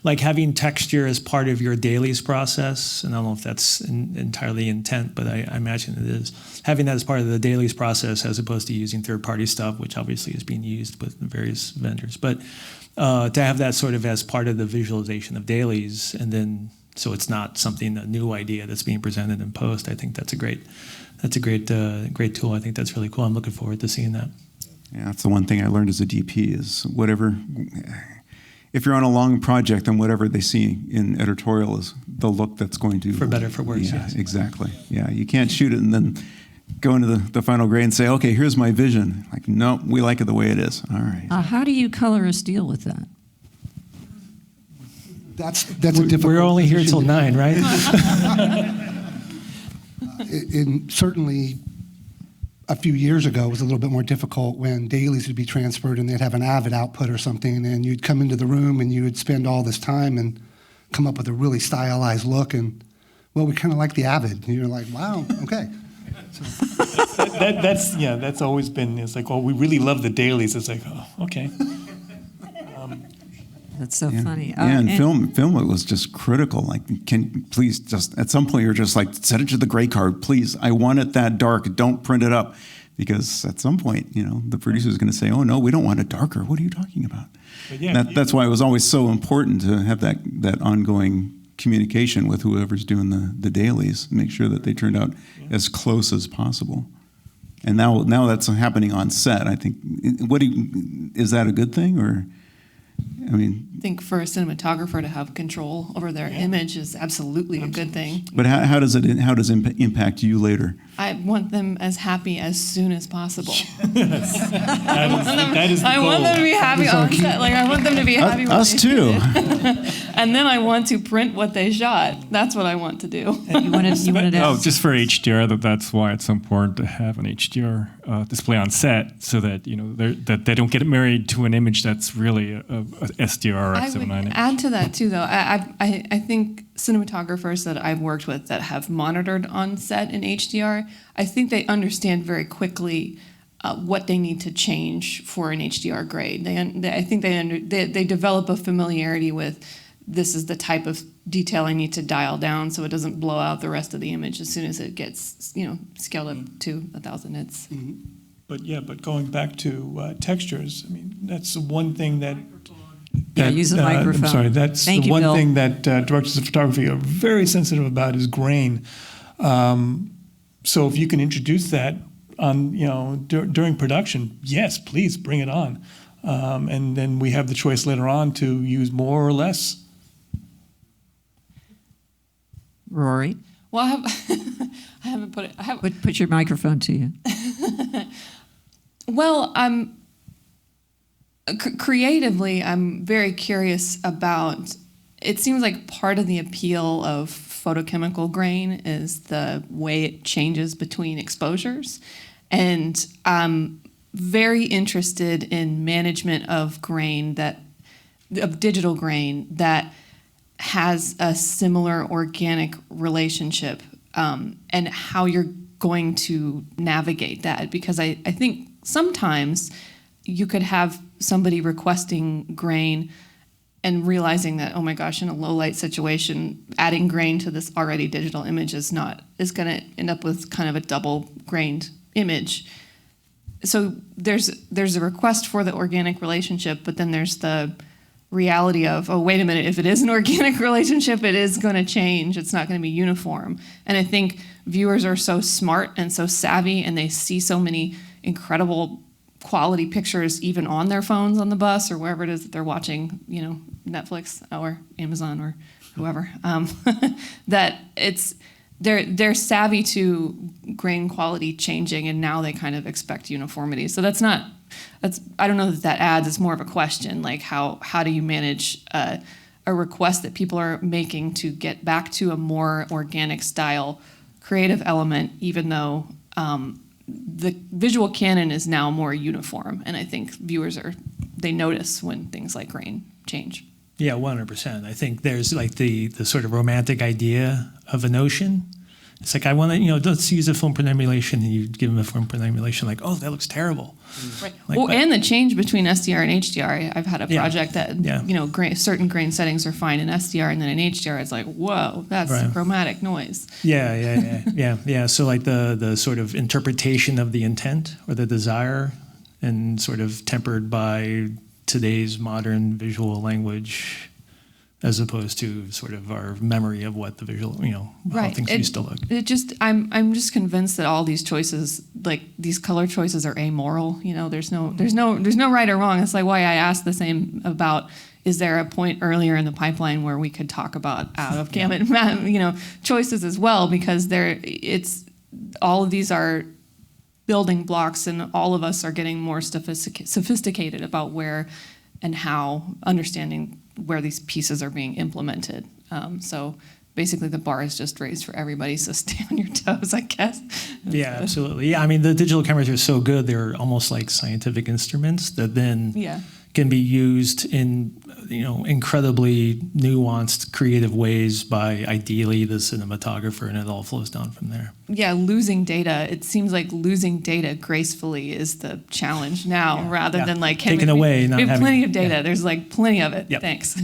like having texture as part of your dailies process, and I don't know if that's entirely intent, but I imagine it is, having that as part of the dailies process as opposed to using third-party stuff, which obviously is being used with various vendors. But to have that sort of as part of the visualization of dailies, and then so it's not something, a new idea that's being presented in post. I think that's a great tool. I think that's really cool. I'm looking forward to seeing that. Yeah, that's the one thing I learned as a DP is whatever. If you're on a long project, then whatever they see in editorial is the look that's going to for better, for worse. Yeah, yes. Exactly. Yeah, you can't shoot it and then go into the final grade and say, okay, here's my vision. Like, no, we like it the way it is. All right. How do you colorists deal with that? That's a difficult. We're only here till 9, right? Certainly, a few years ago, it was a little bit more difficult when dailies would be transferred and they'd have an Avid output or something, and you'd come into the room and you would spend all this time and come up with a really stylized look, and well, we kind of like the Avid, and you're like, wow, okay. That's always been. It's like, oh, we really love the dailies. It's like, oh, okay. That's so funny. And film it was just critical. Like, can please just at some point you're just like, set it to the gray card, please. I want it that dark. Don't print it up, because at some point, the producer is going to say, oh no, we don't want it darker. What are you talking about? That's why it was always so important to have that ongoing communication with whoever's doing the dailies. Make sure that they turned out as close as possible. And now that's happening on set. I think. Is that a good thing, or? I think for a cinematographer to have control over their image is absolutely a good thing. But how does it impact you later? I want them as happy as soon as possible. That is the I want them to be happy on set. Like, I want them to be happy. Us too. And then I want to print what they shot. That's what I want to do. You wanted to just for HDR, that's why it's important to have an HDR display on set, so that that they don't get married to an image that's really a SDR or I would F798. add to that too, though. I think cinematographers that I've worked with that have monitored on set in HDR, I think they understand very quickly what they need to change for an HDR grade. I think they develop a familiarity with this is the type of detail I need to dial down so it doesn't blow out the rest of the image as soon as it gets scaled up to 1,000 nits. But going back to textures, I mean, that's the one thing that. Use the microphone. I'm sorry, that's Thank the you, one Bill. thing that directors of photography are very sensitive about is grain. So if you can introduce that on, during production, yes, please bring it on. And then we have the choice later on to use more or less. Rory? Well, I haven't put it. Put your microphone to you. Well, creatively, I'm very curious about. It seems like part of the appeal of photochemical grain is the way it changes between exposures, and I'm very interested in management of grain of digital grain that has a similar organic relationship, and how you're going to navigate that, because I think sometimes you could have somebody requesting grain and realizing that, oh my gosh, in a low light situation, adding grain to this already digital image is going to end up with kind of a double grained image. So there's a request for the organic relationship, but then there's the reality of, oh, wait a minute, if it is an organic relationship, it is going to change. It's not going to be uniform. And I think viewers are so smart and so savvy, and they see so many incredible quality pictures even on their phones on the bus or wherever it is that they're watching, Netflix or Amazon or whoever, that they're savvy to grain quality changing, and now they kind of expect uniformity. So I don't know that adds. It's more of a question, like how do you manage a request that people are making to get back to a more organic style creative element, even though the visual canon is now more uniform, and I think viewers they notice when things like grain change. Yeah, 100%. I think there's like the sort of romantic idea of a notion. It's like, I want to, let's use a film per emulation, and you give them a film per emulation, like, oh, that looks terrible. Right. Like, and the change between SDR and HDR. I've had a project that, certain grain settings are fine in SDR, and then in HDR, it's like, whoa, that's chromatic noise. Yeah. So like the sort of interpretation of the intent or the desire, and sort of tempered by today's modern visual language, as opposed to sort of our memory of what the visual, how things used to look. I'm just convinced that all these choices, like these color choices, are amoral. There's no right or wrong. That's like why I asked the same about, is there a point earlier in the pipeline where we could talk about out of gamut, choices as well, because all of these are building blocks, and all of us are getting more sophisticated about where and how, understanding where these pieces are being implemented. So basically the bar is just raised for everybody, so stay on your toes, I guess. Yeah, absolutely. Yeah, I mean, the digital cameras are so good, they're almost like scientific instruments that then can be used in incredibly nuanced, creative ways by ideally the cinematographer, and it all flows down from there. Yeah, losing data. It seems like losing data gracefully is the challenge now, rather than like taken away. We have plenty of data. There's like plenty of it. Thanks.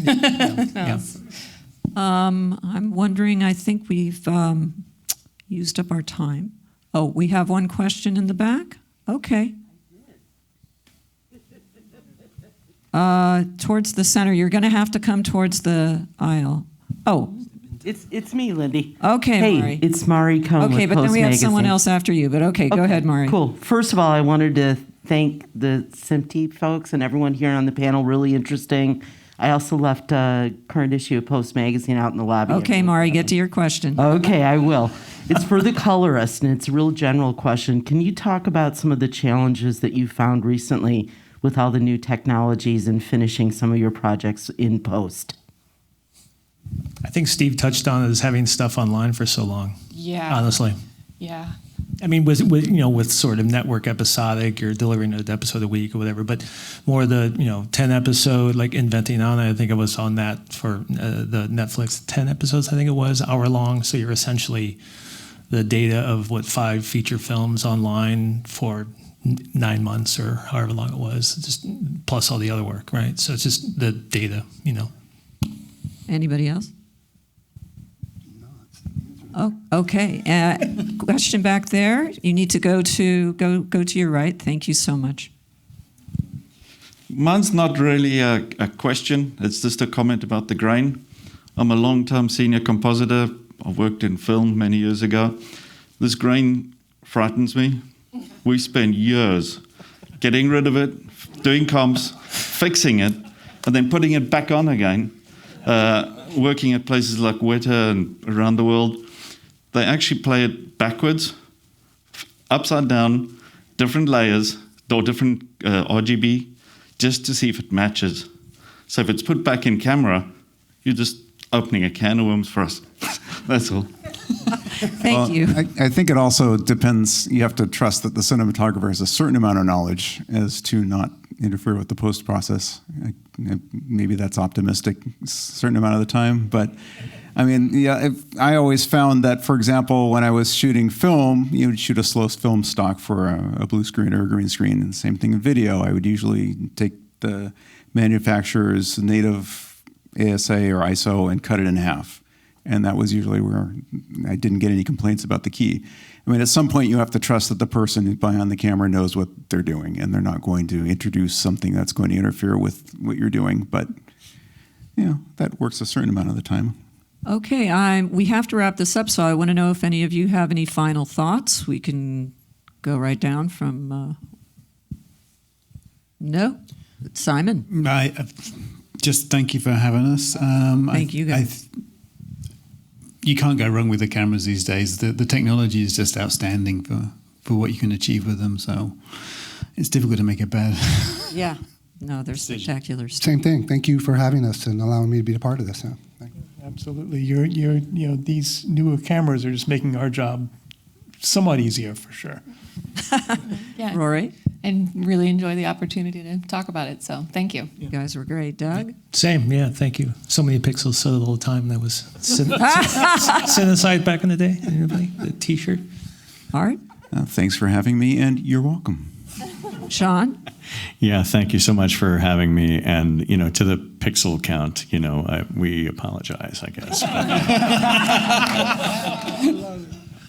I'm wondering. I think we've used up our time. Oh, we have one question in the back. Okay. Towards the center. You're going to have to come towards the aisle. Oh. It's me, Lindy. Okay, hey, Mari. It's Mari Cohn. Okay, with but then we have Post someone Magazine. else after you. But okay, go ahead, Mari. Cool. First of all, I wanted to thank the SMPTE folks and everyone here on the panel. Really interesting. I also left a current issue of Post Magazine out in the lobby. Okay, Mari, get to your question. Okay, I will. It's for the colorist, and it's a real general question. Can you talk about some of the challenges that you found recently with all the new technologies and finishing some of your projects in post? I think Steve touched on is having stuff online for so long. Yeah. Honestly. Yeah. I mean, with sort of network episodic, you're delivering an episode a week or whatever, but more the 10 episode, like Inventing Anna, I think I was on that for the Netflix 10 episodes, I think it was, hour long. So you're essentially the data of 5 feature films online for 9 months or however long it was, just plus all the other work, right? So it's just the data, Anybody else? Oh, okay. Question back there. You need to go to your right. Thank you so much. Mine's not really a question. It's just a comment about the grain. I'm a long-term senior compositor. I worked in film many years ago. This grain frightens me. We spent years getting rid of it, doing comps, fixing it, and then putting it back on again. Working at places like Weta and around the world, they actually play it backwards, upside down, different layers, or different RGB, just to see if it matches. So if it's put back in camera, you're just opening a can of worms for us. That's all. Thank you. I think it also depends. You have to trust that the cinematographer has a certain amount of knowledge as to not interfere with the post process. Maybe that's optimistic a certain amount of the time, but I mean, yeah, I always found that, for example, when I was shooting film, you would shoot a slow film stock for a blue screen or a green screen, and the same thing in video. I would usually take the manufacturer's native ASA or ISO and cut it in half. And that was usually where I didn't get any complaints about the key. I mean, at some point you have to trust that the person behind the camera knows what they're doing, and they're not going to introduce something that's going to interfere with what you're doing. But, that works a certain amount of the time. Okay, we have to wrap this up, so I want to know if any of you have any final thoughts. We can go right down from... No? Simon? Just thank you for having us. Thank you, guys. You can't go wrong with the cameras these days. The technology is just outstanding for what you can achieve with them, so it's difficult to make it bad. Yeah. No, they're spectacular stuff. Same thing. Thank you for having us and allowing me to be a part of this. Absolutely. These newer cameras are just making our job somewhat easier for sure. Yeah. Rory? And really enjoy the opportunity to talk about it. So thank you. You guys were great. Doug? Same, yeah, thank you. So many pixels sold all the time. That was Cinecite back in the day. Everybody, the T-shirt. Art? Thanks for having me, and you're welcome. Sean? Yeah, thank you so much for having me. And, to the pixel count, we apologize, I guess.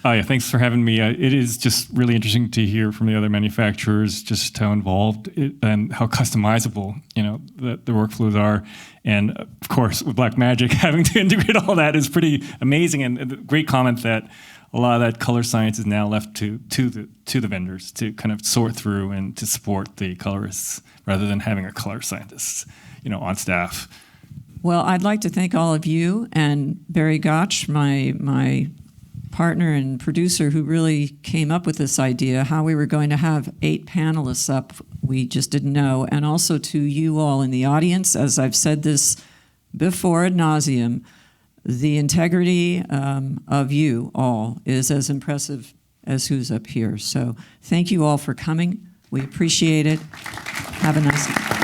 Oh, yeah, thanks for having me. It is just really interesting to hear from the other manufacturers just how involved and how customizable, the workflows are. And, of course, with Blackmagic, having to integrate all that is pretty amazing. And the great comment that a lot of that color science is now left to the vendors to kind of sort through and to support the colorists rather than having a color scientist, on staff. Well, I'd like to thank all of you and Barry Gotch, my partner and producer, who really came up with this idea, how we were going to have 8 panelists up. We just didn't know. And also to you all in the audience, as I've said this before ad nauseum, the integrity of you all is as impressive as who's up here. So thank you all for coming. We appreciate it. Have a nice night.